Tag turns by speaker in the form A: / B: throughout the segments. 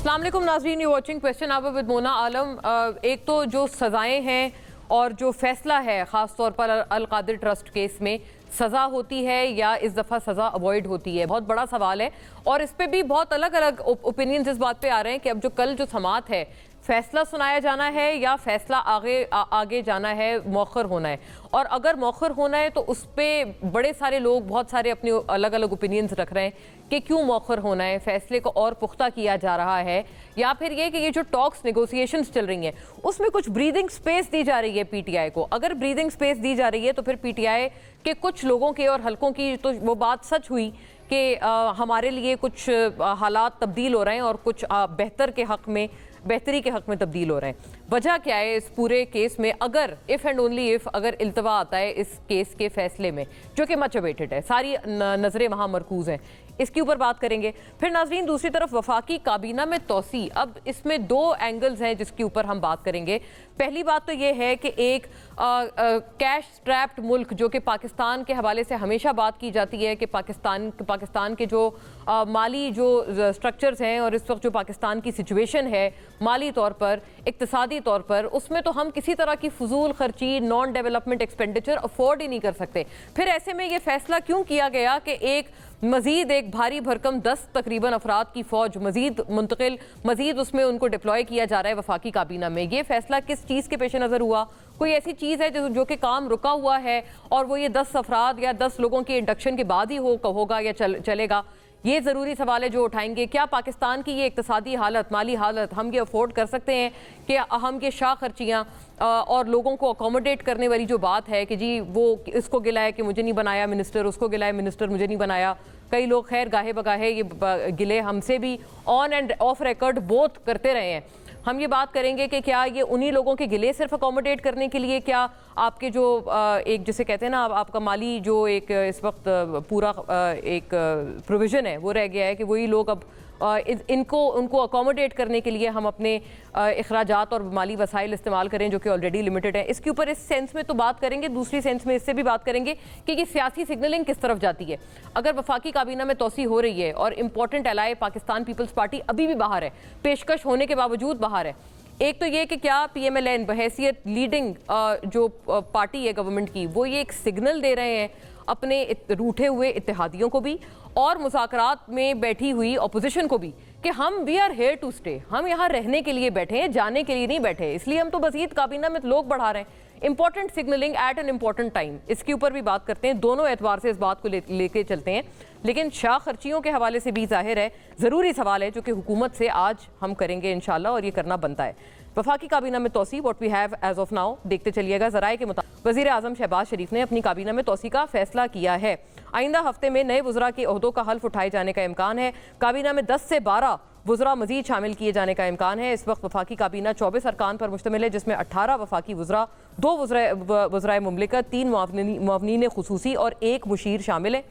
A: अस्सलाम वालेकुम नाज़रीन, you watching question hour with Mona Alam. एक तो जो सज़ाएं हैं और जो फैसला है ख़ास तौर पर अल कादिर ट्रस्ट केस में सज़ा होती है या इस दफ़ा सज़ा अवॉइड होती है, बहुत बड़ा सवाल है। और इस पर भी बहुत अलग अलग ओपिनियंस इस बात पे आ रहे हैं कि अब जो कल जो समात है, फैसला सुनाया जाना है या फैसला आगे जाना है, मौखर होना है। और अगर मौखर होना है तो उस पर बड़े सारे लोग बहुत सारे अपने अलग अलग ओपिनियंस रख रहे हैं कि क्यों मौखर होना है, फैसले को और पुख्ता किया जा रहा है, या फिर ये कि ये जो टॉक्स नेगोशिएशंस चल रही हैं उसमें कुछ ब्रीदिंग स्पेस दी जा रही है पीटीआई को। अगर ब्रीदिंग स्पेस दी जा रही है तो फिर पीटीआई के कुछ लोगों के और हलकों की तो वो बात सच हुई कि हमारे लिए कुछ हालात तब्दील हो रहे हैं और कुछ बेहतरी के हक में तब्दील हो रहे हैं। वजह क्या है इस पूरे केस में, अगर इफ़ एंड ओनली इफ़ अगर इल्तवा आता है इस केस के फैसले में जो कि मच अवेटेड है, सारी नज़रें वहाँ मरकूज़ हैं, इसके ऊपर बात करेंगे। फिर नाज़रीन दूसरी तरफ वफाकी काबीना में तोसी, अब इसमें दो एंगल्स हैं जिसके ऊपर हम बात करेंगे। पहली बात तो ये है कि एक कैश स्ट्रैप्ड मुल्क जो कि पाकिस्तान के हवाले से हमेशा बात की जाती है कि पाकिस्तान के जो माली जो स्ट्रक्चर्स हैं और इस वक्त जो पाकिस्तान की सिचुएशन है माली तौर पर, इक्तिसादी तौर पर, उसमें तो हम किसी तरह की फजूल खर्ची, नॉन डेवलपमेंट एक्सपेंडिचर अफोर्ड ही नहीं कर सकते। फिर ऐसे में ये फैसला क्यों किया गया कि एक भारी भरकम 10 तकरीबन अफराद की फौज मजीद उसमें उनको डिप्लॉय किया जा रहा है वफाकी काबीना में। ये फैसला किस चीज़ के पेश नज़र हुआ? कोई ऐसी चीज़ है जो कि काम रुका हुआ है और वो ये 10 अफराद या 10 लोगों के इंडक्शन के बाद ही होगा या चलेगा? ये ज़रूरी सवाल है जो उठाएंगे। क्या पाकिस्तान की ये इक्तिसादी हालत, माली हालत, हम ये अफोर्ड कर सकते हैं कि हम ये शाह खर्चियाँ और लोगों को अकोमोडेट करने वाली जो बात है कि जी वो इसको गिला है कि मुझे नहीं बनाया मिनिस्टर, उसको गिला है मिनिस्टर मुझे नहीं बनाया। कई लोग खैर गाहे बगाहे ये गिले हमसे भी on end of record both करते रहे हैं। हम ये बात करेंगे कि क्या ये उन्हीं लोगों के गिले सिर्फ अकोमोडेट करने के लिए, क्या आपके जो एक जिसे कहते हैं ना आपका माली जो एक इस वक्त पूरा एक प्रोविज़न है वो रह गया है कि वही लोग अब उनको अकोमोडेट करने के लिए हम अपने अखराजात और माली वसाइल इस्तेमाल करें जो कि ऑलरेडी लिमिटेड है। इसके ऊपर इस सेंस में तो बात करेंगे, दूसरी सेंस में इससे भी बात करेंगे कि ये सियासी सिग्नलिंग किस तरफ जाती है। अगर वफाकी काबीना में तोसी हो रही है और important ally Pakistan Peoples Party अभी भी बाहर है, पेशकश होने के बावजूद बाहर है, एक तो ये कि क्या PMLN बहैसियत लीडिंग जो पार्टी है गवर्नमेंट की, वो ये एक सिग्नल दे रहे हैं अपने रूठे हुए इत्तेहादियों को भी और मुज़ाकरात में बैठी हुई अपोजिशन को भी कि हम we are here to stay, हम यहाँ रहने के लिए बैठे हैं, जाने के लिए नहीं बैठे, इसलिए हम तो मज़ीद काबीना में लोग बढ़ा रहे हैं। Important signalling at an important time, इसके ऊपर भी बात करते हैं। दोनों एतबार से इस बात को लेके चलते हैं, लेकिन शाह खर्चियों के हवाले से भी जाहिर है ज़रूरी सवाल है जो कि हुकूमत से आज हम करेंगे इंशाल्लाह और ये करना बनता है। वफाकी काबीना में तोसी, what we have as of now, देखते चलिएगा। ज़राए के मुताबिक वज़ीर आज़म शहबाज शरीफ ने अपनी काबीना में तोसी का फैसला किया है। आइंदा हफ्ते में नए वज़रा के ओहदों का हल्फ उठाए जाने का इम्कान है। काबीना में 10 से 12 वज़रा मजीद शामिल किए जाने का इम्कान है। इस वक्त वफाकी काबीना 24 अरकान पर मुश्तमिल है, जिसमें 18 वफाकी वज़रा, 2 वज़राए मुमलिकत, 3 मुआवनीन खुसूसी और 1 मुशीर शामिल है।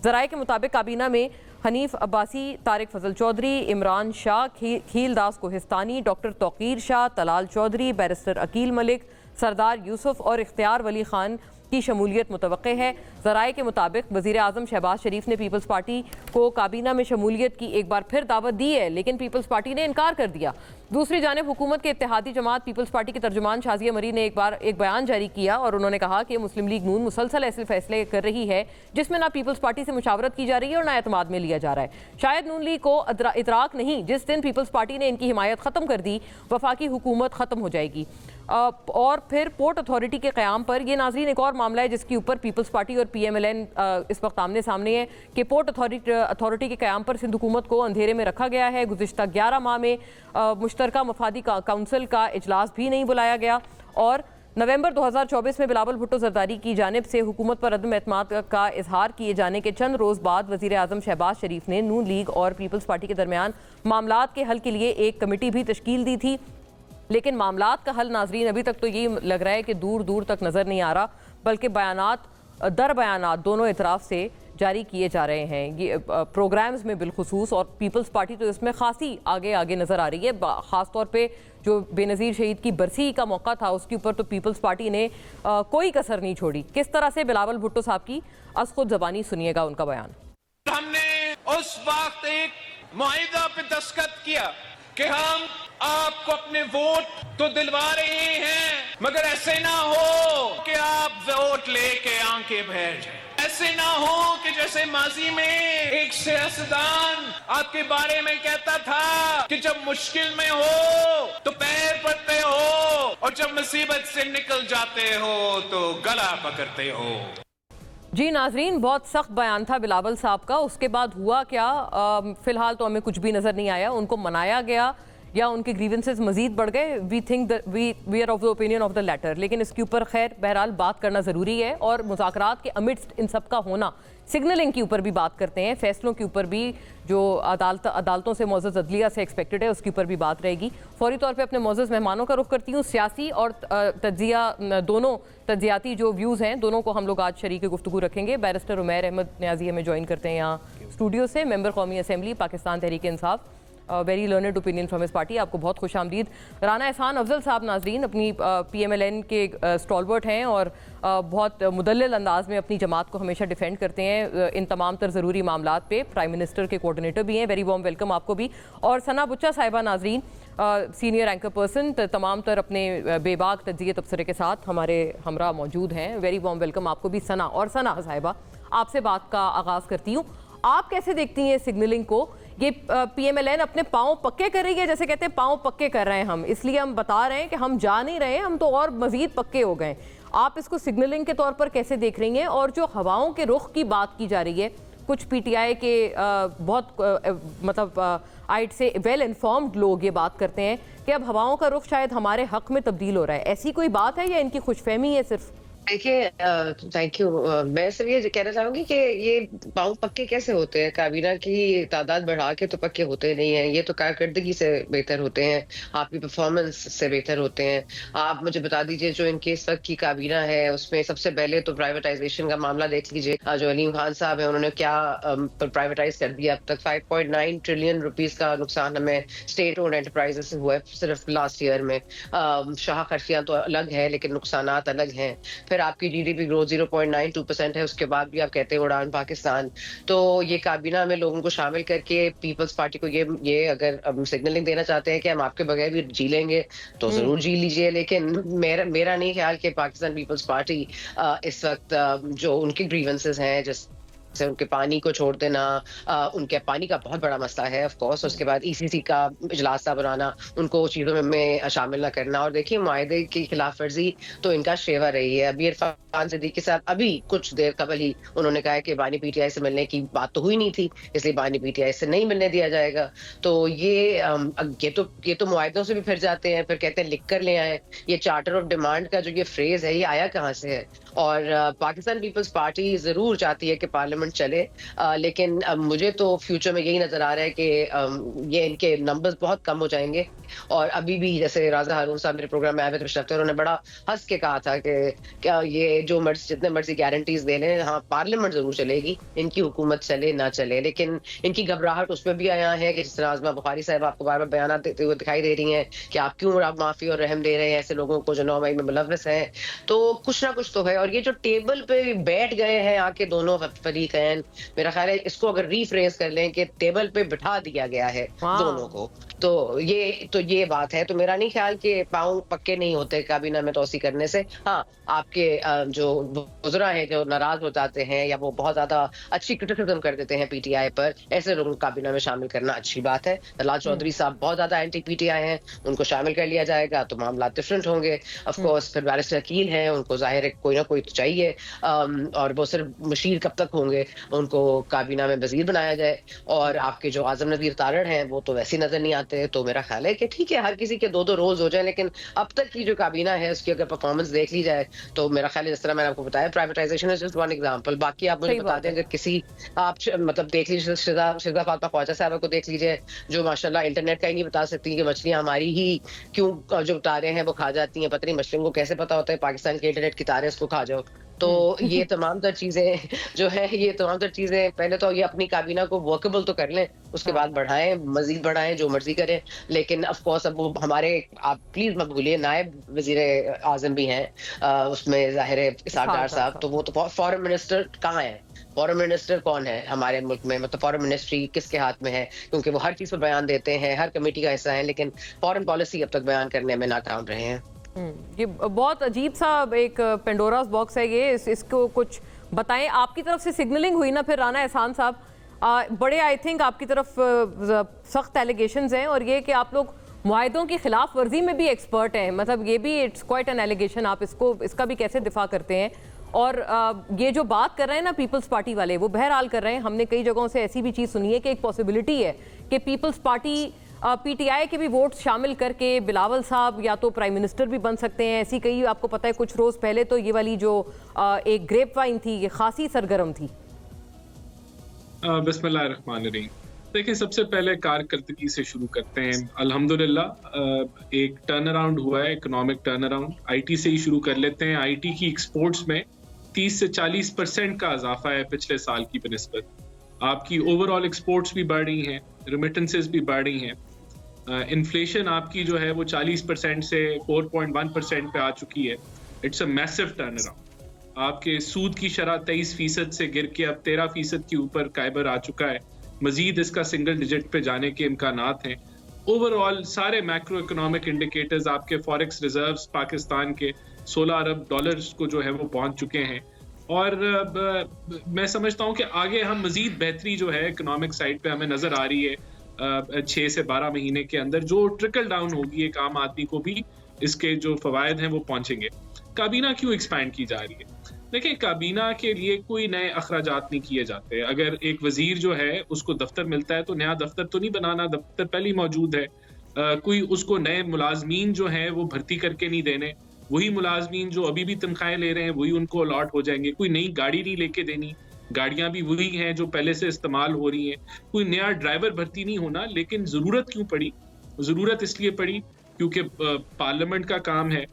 A: ज़राए के मुताबिक काबीना में हनीफ अब्बासी, तारिक फजल चौधरी, इमरान शाह, खील दास कोहिस्तानी, डॉक्टर तौकीर शाह, तलाल चौधरी, बैरिस्टर अकील मलिक, सरदार यूसुफ और इख्तियार वली खान की शमूलियत मुतवक्के है। ज़राए के मुताबिक वज़ीर आज़म शहबाज शरीफ ने पीपल्स पार्टी को काबीना में शमूलियत की एक बार फिर दावत दी है, लेकिन पीपल्स पार्टी ने इनकार कर दिया। दूसरी जानिब हुकूमत के इत्तेहादी जमात पीपल्स पार्टी के तर्जुमान शाजिया मरी ने एक बयान जारी किया और उन्होंने कहा कि मुस्लिम लीग नून मुसलसल ऐसे फैसले कर रही है जिसमें ना पीपल्स पार्टी से मुशावरत की जा रही है और ना एतमाद में लिया जा रहा है। शायद नून लीग को इतराक नहीं, जिस दिन पीपल्स पार्टी ने इनकी हिमायत ख़त्म कर दी वफाकी हुकूमत ख़त्म हो जाएगी। और फिर पोर्ट अथॉरिटी के क़याम पर, यह नाज़रीन एक और मामला है जिसके ऊपर पीपल्स पार्टी और PMLN इस वक्त आमने सामने है कि पोर्ट अथॉरिटी के क़याम पर सिंध हुकूमत को अंधेरे में रखा गया है। गुज़िश्ता 11 माह में मुश्तरका मफादी काउंसिल का इजलास भी नहीं बुलाया गया और नवंबर 2024 में बिलावल भुट्टो जरदारी की जानिब से हुकूमत पर अदम एतमाद का इजहार किए जाने के चंद रोज़ बाद वज़ीर आज़म शहबाज शरीफ ने नून लीग और पीपल्स पार्टी के दरमियान मामलात के हल के लिए एक कमेटी भी तश्कील दी थी, लेकिन मामलात का हल नाजरीन अभी तक तो ये लग रहा है कि दूर दूर तक नज़र नहीं आ रहा, बल्कि बयानात दर बयानात दोनों इतराफ़ से जारी किए जा रहे हैं। ये प्रोग्राम्स में बिलखुसूस, और पीपल्स पार्टी तो इसमें खासी आगे नज़र आ रही है। ख़ास तौर पे जो बेनज़ीर शहीद की बरसी का मौका था उसके ऊपर तो पीपल्स पार्टी ने कोई कसर नहीं छोड़ी। किस तरह से बिलावल भुट्टो साहब की अस खुद ज़बानी सुनिएगा उनका बयान।
B: हमने उस वक्त एक मुआहिदा पे दस्तखत किया कि हम आपको अपने वोट तो दिलवा रहे हैं, मगर ऐसे ना हो कि आप वोट लेके आंखें भर जाए। ऐसे ना हो कि जैसे माजी में एक सियासतदान आपके बारे में कहता था कि जब मुश्किल में हो तो पैर पड़ते हो और जब मुसीबत से निकल जाते हो तो गला पकड़ते हो।
A: जी नाजरीन, बहुत सख्त बयान था बिलावल साहब का। उसके बाद हुआ क्या, फिलहाल तो हमें कुछ भी नजर नहीं आया। उनको मनाया गया या उनके ग्रीवेंसेस मजीद बढ़ गए? We think we are of the opinion of the letter. लेकिन इसके ऊपर खैर बहरहाल बात करना ज़रूरी है, और मुज़ाकरात के अमिडस्ट इन सब का होना, सिग्नलिंग के ऊपर भी बात करते हैं, फैसलों के ऊपर भी जो अदालतों से मुअज़्ज़ज़ अदलिया से एक्सपेक्टेड है उसके ऊपर भी बात रहेगी। फौरी तौर पे अपने मुअज़्ज़ज़ मेहमानों का रुख करती हूँ। सियासी और तज्जिया, दोनों तज्जियाती जो व्यूज़ हैं, दोनों को हम लोग आज शरीक गुफ्तगू रखेंगे। बैरिस्टर उमैर अहमद न्याजी हमें ज्वाइन करते हैं यहाँ स्टूडियो से, मेंबर कौमी assembly Pakistan Tehreek Insaf, very learned opinion from his party. आपको बहुत खुश आमदीद। राना एहसान अफजल साहब नाजरीन अपनी PMLN के स्टॉलवर्ट हैं और बहुत मुदल्लिल अंदाज में अपनी जमात को हमेशा डिफेंड करते हैं इन तमाम तर ज़रूरी मामलात पे। प्राइम मिनिस्टर के कोऑर्डिनेटर भी हैं। वेरी वार्म वेलकम आपको भी। और सना बुच्चा साहिबा नाजरीन, सीनियर एंकर पर्सन, तमाम तर अपने बेबाक तज्जिए तबसरे के साथ हमारे हमरा मौजूद हैं। वेरी वार्म वेलकम आपको भी सना। और सना साहिबा, आपसे बात का आगाज़ करती हूँ। आप कैसे देखती हैं सिग्नलिंग को? ये PMLN अपने पाँव पक्के कर रही है, जैसे कहते हैं पाँव पक्के कर रहे हैं हम, इसलिए हम बता रहे हैं कि हम जा नहीं रहे, हम तो और मजीद पक्के हो गए। आप इसको सिग्नलिंग के तौर पर कैसे देख रही हैं? और जो हवाओं के रुख की बात की जा रही है, कुछ PTI के बहुत मतलब आइट से वेल इन्फॉर्म्ड लोग ये बात करते हैं कि अब हवाओं का रुख शायद हमारे हक में तब्दील हो रहा है। ऐसी कोई बात है या इनकी खुशफहमी है सिर्फ?
C: देखिए, थैंक यू। मैं सिर्फ ये कहना चाहूंगी कि ये पाँव पक्के कैसे होते हैं? काबीना की तादाद बढ़ा के तो पक्के होते नहीं हैं, ये तो कारकर्दगी से बेहतर होते हैं, आपकी परफॉर्मेंस से बेहतर होते हैं। आप मुझे बता दीजिए, जो इनके इस वक्त की काबीना है उसमें सबसे पहले तो प्राइवेटाइजेशन का मामला देख लीजिए। जो अलीम खान साहब है, उन्होंने क्या प्राइवेटाइज कर दिया अब तक। 5.9 ट्रिलियन रुपीज का नुकसान हमें स्टेट ओन्ड एंटरप्राइजेस से हुआ है सिर्फ लास्ट ईयर में। शाह खर्चियां तो अलग है लेकिन नुकसानात अलग हैं। फिर आपकी GDP ग्रोथ 0.92% है, उसके बाद भी आप कहते हैं उड़ान पाकिस्तान। तो ये काबीना में लोगों को शामिल करके पीपल्स पार्टी को ये अगर सिग्नलिंग देना चाहते हैं कि हम आपके बगैर भी जी लेंगे तो जरूर जी लीजिए। लेकिन मेरा नहीं ख्याल कि पाकिस्तान पीपल्स पार्टी इस वक्त जो उनके ग्रीवेंसेस हैं, से उनके पानी को छोड़ देना, उनके पानी का बहुत बड़ा मसला है ऑफ कोर्स। उसके बाद ECC का इजलास बनाना, उनको चीजों में शामिल ना करना। और देखिए, मुआहदे की खिलाफ वर्जी तो इनका शेवा रही है। अभी इरफान सिद्दीकी साहब अभी कुछ देर कबल ही उन्होंने कहा कि बानी PTI से मिलने की बात तो हुई नहीं थी, इसलिए बानी PTI से नहीं मिलने दिया जाएगा। तो ये तो मुआहदों से भी फिर जाते हैं, फिर कहते हैं लिख कर ले आए। ये चार्टर ऑफ डिमांड का जो ये फ्रेज है, ये आया कहाँ से है? और पाकिस्तान पीपल्स पार्टी जरूर चाहती है कि पार्लियामेंट चले, लेकिन मुझे तो फ्यूचर में यही नजर आ रहा है कि ये इनके नंबर्स बहुत कम हो जाएंगे। और अभी भी जैसे राजा हारून साहब मेरे प्रोग्राम में आए थे पिछले हफ्ते, उन्होंने बड़ा हंस के कहा था कि क्या ये जो जितने मर्जी गारंटीज दे लें, हाँ पार्लियामेंट जरूर चलेगी, इनकी हुकूमत चले ना चले। लेकिन इनकी घबराहट उसमें भी आया है कि जिस तरह आजमा बुखारी साहब आपको बार बार बयान देते हुए दिखाई दे रही हैं कि आप क्यों आप माफी और रहम दे रहे हैं ऐसे लोगों को जो 9 मई में मुलव्वस हैं। तो कुछ ना कुछ तो है। और ये जो टेबल पे बैठ गए हैं आके दोनों फरीकैन, मेरा ख्याल है इसको अगर रीफ्रेज कर लें कि टेबल पे बिठा दिया गया है दोनों को, तो ये बात है। तो मेरा नहीं ख्याल कि पाँव पक्के नहीं होते काबीना में तोसी करने से। हाँ, आपके जो वज़रा हैं जो नाराज हो जाते हैं या वो बहुत ज्यादा अच्छी क्रिटिसिज्म कर देते हैं PTI पर, ऐसे लोगों को काबीना में शामिल करना अच्छी बात है। दलाल चौधरी साहब बहुत ज्यादा एंटी PTI हैं, उनको शामिल कर लिया जाएगा तो मामला डिफरेंट होंगे। ऑफ कोर्स फिर बैरिस्टर अकील हैं, उनको जाहिर है कोई ना कोई तो चाहिए। और वो सिर्फ मुशीर कब तक होंगे, उनको काबीना में वजीर बनाया जाए। और आपके जो आजम नज़ीर तारड़ हैं वो तो वैसे नजर नहीं आते। तो मेरा ख्याल है कि ठीक है, हर किसी के दो रोल्स हो जाए, लेकिन अब तक की जो काबीना है उसकी अगर परफॉर्मेंस देख ली जाए तो मेरा ख्याल है जिस तरह मैंने आपको बताया, privatisation is just one example. बाकी आप मुझे बता दें, अगर किसी आप मतलब देख लीजिए शिजा फातिमा ख्वाजा साहब को देख लीजिए, जो माशाल्लाह इंटरनेट का ही नहीं बता सकती कि मछलियां हमारी ही क्यों जो तारे हैं वो खा जाती हैं। पता नहीं मछलियों को कैसे पता होता है पाकिस्तान के इंटरनेट की तारे उसको खा जाओ। तो ये तमाम तर चीजें जो है, ये तमाम तर चीजें पहले तो ये अपनी काबीना को वर्केबल तो कर लें, उसके बाद बढ़ाएं, मजीद बढ़ाएं, जो मर्जी करें। लेकिन ऑफ कोर्स अब वो हमारे, आप प्लीज मत भूलिए, नायब वजीर आजम भी हैं उसमें, जाहिर है इसाक डार साहब, तो वो तो फॉरेन मिनिस्टर कहाँ है? फॉरेन मिनिस्टर कौन है हमारे मुल्क में? मतलब फॉरेन मिनिस्ट्री किसके हाथ में है? क्योंकि वो हर चीज पर बयान देते हैं, हर कमेटी का हिस्सा है, लेकिन फॉरेन पॉलिसी अब तक बयान करने में नाकाम रहे हैं।
A: ये बहुत अजीब सा एक पेंडोरास बॉक्स है ये, इसको कुछ बताएं। आपकी तरफ से सिग्नलिंग हुई ना फिर राना एहसान साहब, बड़े आई थिंक आपकी तरफ सख्त एलिगेशंस हैं, और ये कि आप लोग मुआहदों की खिलाफ वर्जी में भी एक्सपर्ट हैं, मतलब ये भी इट्स क्वाइट एन एलिगेशन। आप इसका भी कैसे दिफा करते हैं? और ये जो बात कर रहे हैं ना पीपल्स पार्टी वाले, वो बहरहाल कर रहे हैं, हमने कई जगहों से ऐसी भी चीज़ सुनी है कि एक पॉसिबिलिटी है कि पीपल्स पार्टी पीटीआई के भी वोट शामिल करके बिलावल साहब या तो प्राइम मिनिस्टर भी बन सकते हैं। ऐसी कई, आपको पता है कुछ रोज पहले तो ये वाली जो एक ग्रेप वाइन थी, ये खासी सरगर्म थी।
D: बिस्मिल्लाहिर्रहमानिर्रहीम। देखिए, सबसे पहले कारकर्दगी से शुरू करते हैं। अल्हम्दुलिल्लाह एक टर्न अराउंड हुआ है, इकोनॉमिक टर्न अराउंड। आईटी से ही शुरू कर लेते हैं। आईटी की एक्सपोर्ट्स में 30 से 40% का इजाफा है पिछले साल की बनिस्बत। आपकी ओवरऑल एक्सपोर्ट्स भी बढ़ रही हैं, रेमिटेंसेस भी बढ़ रही हैं। इन्फ्लेशन आपकी जो है वो 40% से 4.1% पे आ चुकी है। It's a massive turn around. आपके सूद की शरह 23% से गिर के अब 13% के ऊपर कायबर आ चुका है। मजीद इसका सिंगल डिजिट पे जाने के इम्कानात हैं। ओवरऑल सारे मैक्रो इकोनॉमिक इंडिकेटर्स, आपके फॉरेक्स रिजर्व्स पाकिस्तान के 16 अरब डॉलर्स को जो है वो पहुंच चुके हैं। और मैं समझता हूं कि आगे हम मजीद बेहतरी जो है इकोनॉमिक साइड पे हमें नजर आ रही है। 6 से 12 महीने के अंदर जो ट्रिकल डाउन होगी एक आम आदमी को भी इसके जो फवायद हैं वो पहुंचेंगे। काबीना क्यों एक्सपैंड की जा रही है? देखिए, काबीना के लिए कोई नए अखराजात नहीं किए जाते। अगर एक वजीर जो है उसको दफ्तर मिलता है तो नया दफ्तर तो नहीं बनाना, दफ्तर पहले ही मौजूद है। कोई उसको नए मुलाजमीन जो है वो भर्ती करके नहीं देने। वही मुलाजमीन जो अभी भी तनख्वाहें ले रहे हैं वही उनको अलॉट हो जाएंगे। कोई नई गाड़ी नहीं लेके देनी, गाड़ियां भी वही हैं जो पहले से इस्तेमाल हो रही हैं। कोई नया ड्राइवर भर्ती नहीं होना। लेकिन जरूरत क्यों पड़ी? जरूरत इसलिए पड़ी क्योंकि पार्लियामेंट का काम है,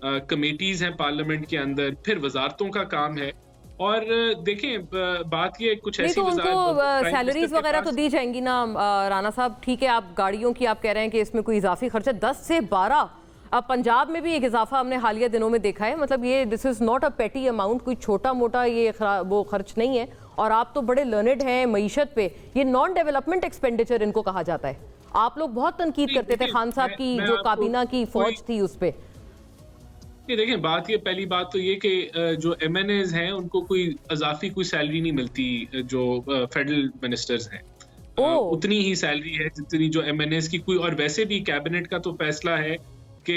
D: कमेटीज हैं पार्लियामेंट के अंदर, फिर वजारतों का काम है। और देखें, बात ये कुछ ऐसी,
A: तो उनको सैलरीज वगैरह तो दी जाएंगी ना राना साहब। ठीक है, आप गाड़ियों की आप कह रहे हैं कि इसमें कोई इजाफी खर्चा 10 से 12। अब पंजाब में भी एक इजाफा हमने हालिया दिनों में देखा है। मतलब ये दिस इज नॉट अ पेटी अमाउंट, कोई छोटा मोटा ये वो खर्च नहीं है। और आप तो बड़े लर्नेड हैं मईशत पे, ये नॉन डेवलपमेंट एक्सपेंडिचर इनको कहा जाता है। आप लोग बहुत तनकीद करते थे खान साहब की जो काबीना की फौज थी उस पर।
D: देखें, बात ये, पहली बात तो ये कि जो MNAs हैं उनको कोई इजाफी कोई सैलरी नहीं मिलती। जो फेडरल मिनिस्टर्स हैं उतनी ही सैलरी है जितनी जो MNAs की कोई। और वैसे भी कैबिनेट का तो फैसला है कि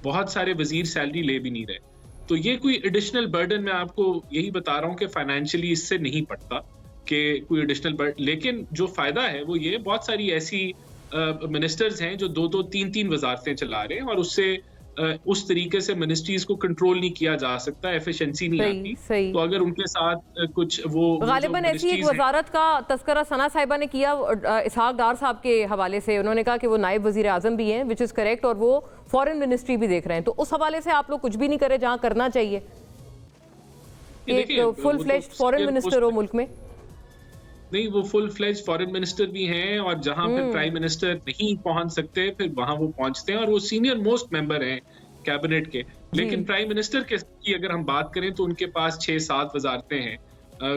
D: बहुत सारे वजीर सैलरी ले भी नहीं रहे। तो ये कोई एडिशनल बर्डन, मैं आपको यही बता रहा हूँ कि फाइनेंशियली इससे नहीं पड़ता कि कोई एडिशनल बर्डन। लेकिन जो फायदा है वो ये, बहुत सारी ऐसी मिनिस्टर्स हैं जो 2-2, 3-3 वजारतें चला रहे हैं और उससे उस तरीके से मिनिस्ट्रीज को कंट्रोल नहीं किया जा सकता, एफिशिएंसी नहीं आती। तो अगर उनके साथ कुछ वो
A: गालिबन ऐसी एक वजारत का तस्करा सना साहिबा ने किया इसहाक डार साहब के हवाले से। उन्होंने कहा कि वो नायब वजीर आजम भी हैं, विच इज करेक्ट, और वो फॉरेन मिनिस्ट्री भी देख रहे हैं। तो उस हवाले से आप लोग कुछ भी नहीं करे जहां करना चाहिए? एक फुल फ्लेज्ड फॉरेन मिनिस्टर हो मुल्क में?
D: नहीं, वो फुल फ्लेज फॉरेन मिनिस्टर भी हैं, और जहां फिर प्राइम मिनिस्टर नहीं पहुंच सकते फिर वहां वो पहुंचते हैं, और वो सीनियर मोस्ट मेंबर हैं कैबिनेट के। लेकिन प्राइम मिनिस्टर की अगर हम बात करें तो उनके पास 6-7 वजारतें हैं।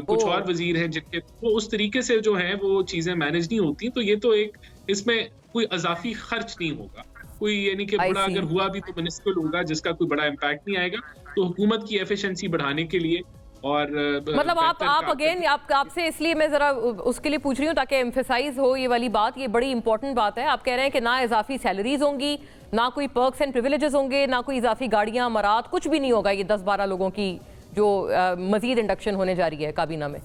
D: कुछ और वजीर हैं जिनके वो उस तरीके से जो है वो चीजें मैनेज नहीं होती। तो ये तो एक, इसमें कोई अजाफी खर्च नहीं होगा कोई, यानी कि बड़ा अगर हुआ भी तो मिनिस्ट्रियल होगा जिसका कोई बड़ा इम्पैक्ट नहीं आएगा। तो हुकूमत की एफिशिएंसी बढ़ाने के लिए, और
A: मतलब आप अगेन आपसे इसलिए मैं जरा उसके लिए पूछ रही हूँ ताकि एम्फेसाइज हो ये वाली बात। ये बड़ी इंपॉर्टेंट बात है। आप कह रहे हैं कि ना इजाफी सैलरीज होंगी, ना कोई पर्क्स एंड प्रिविलेजेस होंगे, ना कोई इजाफी गाड़ियां, मरात, कुछ भी नहीं होगा। ये 10-12 लोगों की जो मजीद इंडक्शन होने जा रही है काबीना में।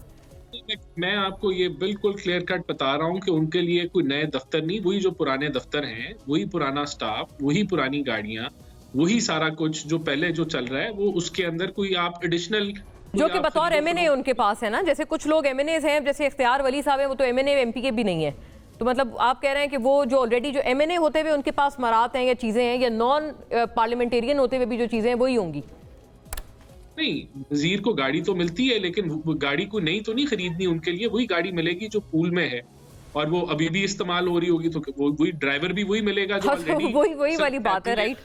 D: मैं आपको ये बिल्कुल क्लियर कट बता रहा हूँ कि उनके लिए कोई नए दफ्तर नहीं, वही जो पुराने दफ्तर हैं, वही पुराना स्टाफ, वही पुरानी गाड़ियां, वही सारा कुछ जो पहले जो चल रहा है वो, उसके अंदर कोई आप एडिशनल,
A: जो कि बतौर MNA उनके पास है ना। जैसे कुछ लोग MNAs हैं, जैसे इख्तियार वली साहब हैं, वो तो MNA MP के भी नहीं है। तो मतलब आप कह रहे हैं कि वो जो ऑलरेडी जो MNA होते हुए उनके पास मरात हैं या चीजें हैं, या नॉन पार्लियामेंटेरियन होते हुए भी जो चीजें हैं वही होंगी?
D: नहीं, वजीर को गाड़ी तो मिलती है, लेकिन वो गाड़ी को नई तो नहीं खरीदनी उनके लिए, वही गाड़ी मिलेगी जो पूल में है और वो अभी भी इस्तेमाल हो रही होगी, तो वो वही ड्राइवर भी वही मिलेगा जो ऑलरेडी
A: वही वाली बात है, राइट?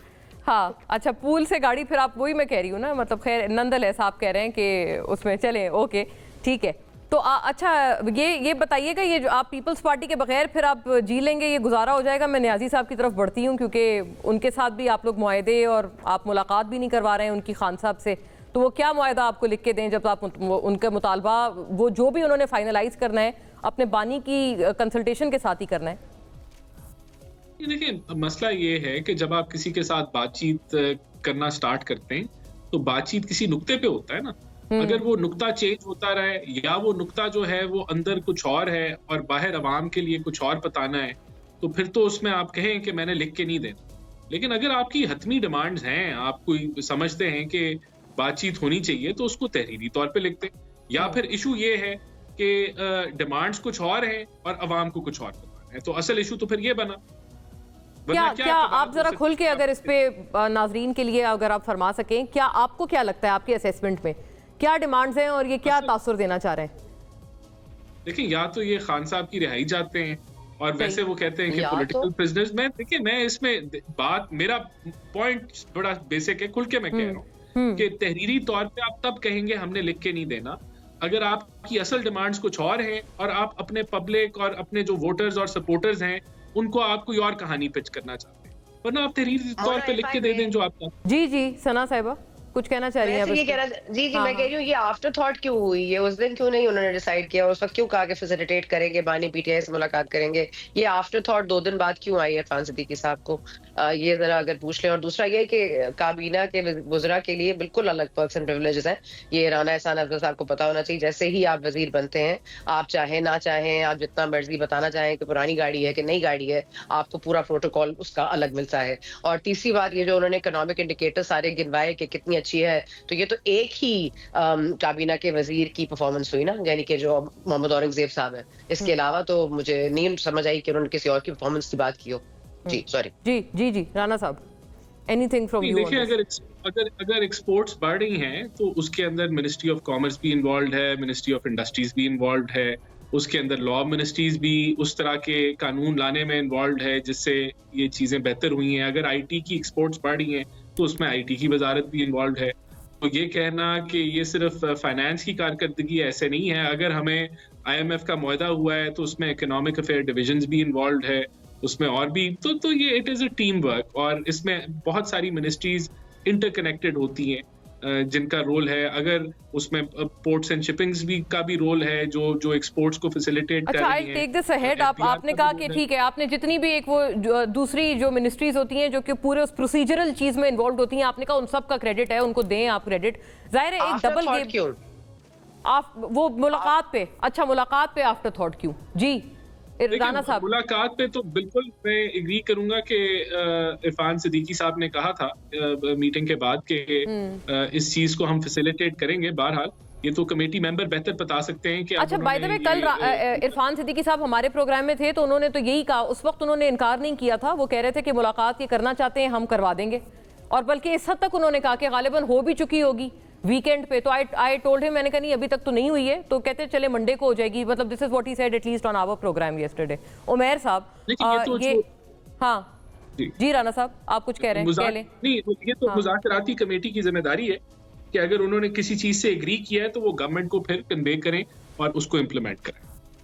A: हाँ, अच्छा, पूल से गाड़ी, फिर आप वही मैं कह रही हूँ ना, मतलब खैर नंदलेस आप कह रहे हैं कि उसमें चलें, ओके ठीक है। तो अच्छा ये बताइएगा, ये जो आप पीपल्स पार्टी के बगैर फिर आप जी लेंगे, ये गुजारा हो जाएगा? मैं न्याजी साहब की तरफ बढ़ती हूँ क्योंकि उनके साथ भी आप लोग मुआहदे और आप मुलाकात भी नहीं करवा रहे हैं उनकी खान साहब से, तो वो क्या मुआहदा आपको लिख के दें जब आप उनका मुतालबा वो जो भी उन्होंने फाइनलाइज करना है अपने बानी की कंसल्टेशन के साथ ही करना है?
D: देखिए, मसला ये है कि जब आप किसी के साथ बातचीत करना स्टार्ट करते हैं तो बातचीत किसी नुक्ते पे होता है ना। अगर वो नुक्ता चेंज होता रहे या वो नुक्ता जो है वो अंदर कुछ और है और बाहर आवाम के लिए कुछ और बताना है, तो फिर तो उसमें आप कहें कि मैंने लिख के नहीं देना। लेकिन अगर आपकी हतमी डिमांड्स हैं, आप कोई समझते हैं कि बातचीत होनी चाहिए, तो उसको तहरीरी तौर पे लिखते। या फिर इशू ये है कि डिमांड्स कुछ और हैं और अवाम को कुछ और बताना है, तो असल इशू तो फिर ये बना।
A: क्या आप जरा खुल के अगर इस पे नाजरीन के लिए अगर आप फरमा सकें, क्या आपको क्या लगता है आपके असेसमेंट में क्या डिमांड्स हैं और ये क्या तासुर देना चाह रहे हैं?
D: देखिए, या तो ये खान साहब की रिहाई चाहते हैं और वैसे वो कहते हैं कि पॉलिटिकल प्रिजनर्स में, देखिए मैं इसमें बात, मेरा पॉइंट बड़ा बेसिक है, खुल के मैं कह रहा हूँ कि तहरीरी तौर पे आप तब कहेंगे हमने लिख के नहीं देना अगर आपकी असल डिमांड्स कुछ और हैं और आप अपने पब्लिक और अपने जो वोटर्स और सपोर्टर्स हैं उनको आप कोई और कहानी पिच करना चाहते हैं, वरना आप तहरीरी तौर पे लिख के दे दें जो आपका।
A: जी सना साहिबा कुछ कहना चाह रही हैं?
C: ये कह रहा जी मैं कह रही हूँ, ये आफ्टर थॉट क्यों हुई? ये उस दिन क्यों नहीं उन्होंने डिसाइड किया? उस वक्त क्यों कहा कि फैसिलिटेट करेंगे, बानी पीटीआई से मुलाकात करेंगे? ये आफ्टर थॉट 2 दिन बाद क्यों आई इरफान सिद्दीकी साहब को? ये जरा अगर पूछ लें। और दूसरा ये कि काबीना के वज़रा के लिए बिल्कुल अलग पर्क्स एंड प्रिविलेजेस हैं। ये राना एहसान अफजल साहब को पता होना चाहिए। जैसे ही आप वजीर बनते हैं, आप चाहे ना चाहें, आप जितना मर्जी बताना चाहें कि पुरानी गाड़ी है कि नई गाड़ी है, आपको पूरा प्रोटोकॉल उसका अलग मिलता है। और तीसरी बात, ये जो उन्होंने इकोनॉमिक इंडिकेटर सारे गिनवाए कि कितनी अच्छी है, तो ये तो एक ही काबीना के वजीर की परफॉर्मेंस हुई ना, यानी कि जो मोहम्मद औरंगजेब साहब है। इसके अलावा तो मुझे नहीं समझ आई कि उन्होंने किसी और की परफॉर्मेंस की बात की हो। जी सॉरी।
A: जी राना साहब, एनीथिंग फ्रॉम यू?
D: देखिए, अगर एक्सपोर्ट्स बढ़ रही हैं तो उसके अंदर मिनिस्ट्री ऑफ कॉमर्स भी इन्वॉल्व है, मिनिस्ट्री ऑफ इंडस्ट्रीज भी इन्वॉल्व है, उसके अंदर लॉ मिनिस्ट्रीज भी उस तरह के कानून लाने में इन्वॉल्व है जिससे ये चीजें बेहतर हुई हैं। अगर आईटी की एक्सपोर्ट्स बढ़ रही हैं तो उसमें आईटी की वजारत भी इन्वॉल्व है। तो ये कहना कि ये सिर्फ फाइनेंस की कारकर्दगी ऐसे नहीं है। अगर हमें आईएमएफ का मुआहदा हुआ है तो उसमें इकोनॉमिक अफेयर डिविजन भी इन्वॉल्व है, उसमें और भी तो ये it is a team work और इसमें बहुत सारी मिनिस्ट्रीज इंटरकनेक्टेड होती हैं जिनका रोल है। अगर उसमें पोर्ट्स एंड शिपिंग्स भी का भी रोल है जो एक्सपोर्ट्स को फैसिलिटेट कर रही हैं।
A: I take this ahead. आपने कहा कि ठीक है, आपने जितनी भी एक वो दूसरी जो मिनिस्ट्रीज होती हैं जो कि पूरे उस प्रोसीजरल चीज में इन्वॉल्व होती हैं, आपने कहा उन सब का क्रेडिट है, उनको दें आप क्रेडिट। जाहिर है एक डबल गेम आप वो मुलाकात पे, अच्छा मुलाकात पे आफ्टर थॉट क्यों? जी राना साहब,
D: मुलाकात पे तो बिल्कुल मैं एग्री करूंगा कि इरफान सिद्दीकी साहब ने कहा था मीटिंग के बाद कि इस चीज को हम फैसिलिटेट करेंगे। बहरहाल ये तो कमेटी मेंबर बेहतर बता सकते हैं कि
A: अच्छा बाय द वे कल इरफान सिद्दीकी साहब हमारे प्रोग्राम में थे तो उन्होंने तो यही कहा, उस वक्त उन्होंने इनकार नहीं किया था। वो कह रहे थे कि मुलाकात ये करना चाहते हैं, हम करवा देंगे, और बल्कि इस हद तक उन्होंने कहा कि गालिबन हो भी चुकी होगी वीकेंड पे। तो आई टोल्ड हिम, मैंने कहा नहीं अभी तक तो नहीं हुई है, तो कहते चले मंडे को हो जाएगी। मतलब this is what he said at least on our programme yesterday. Umair साहब हाँ जी राना साहब आप कुछ कह रहे हैं?
D: नहीं, ये तो मुज़ाकराती कमेटी की जिम्मेदारी है कि अगर उन्होंने किसी चीज से एग्री किया है तो वो गवर्नमेंट को फिर कन्वे करें और उसको इम्प्लीमेंट करें।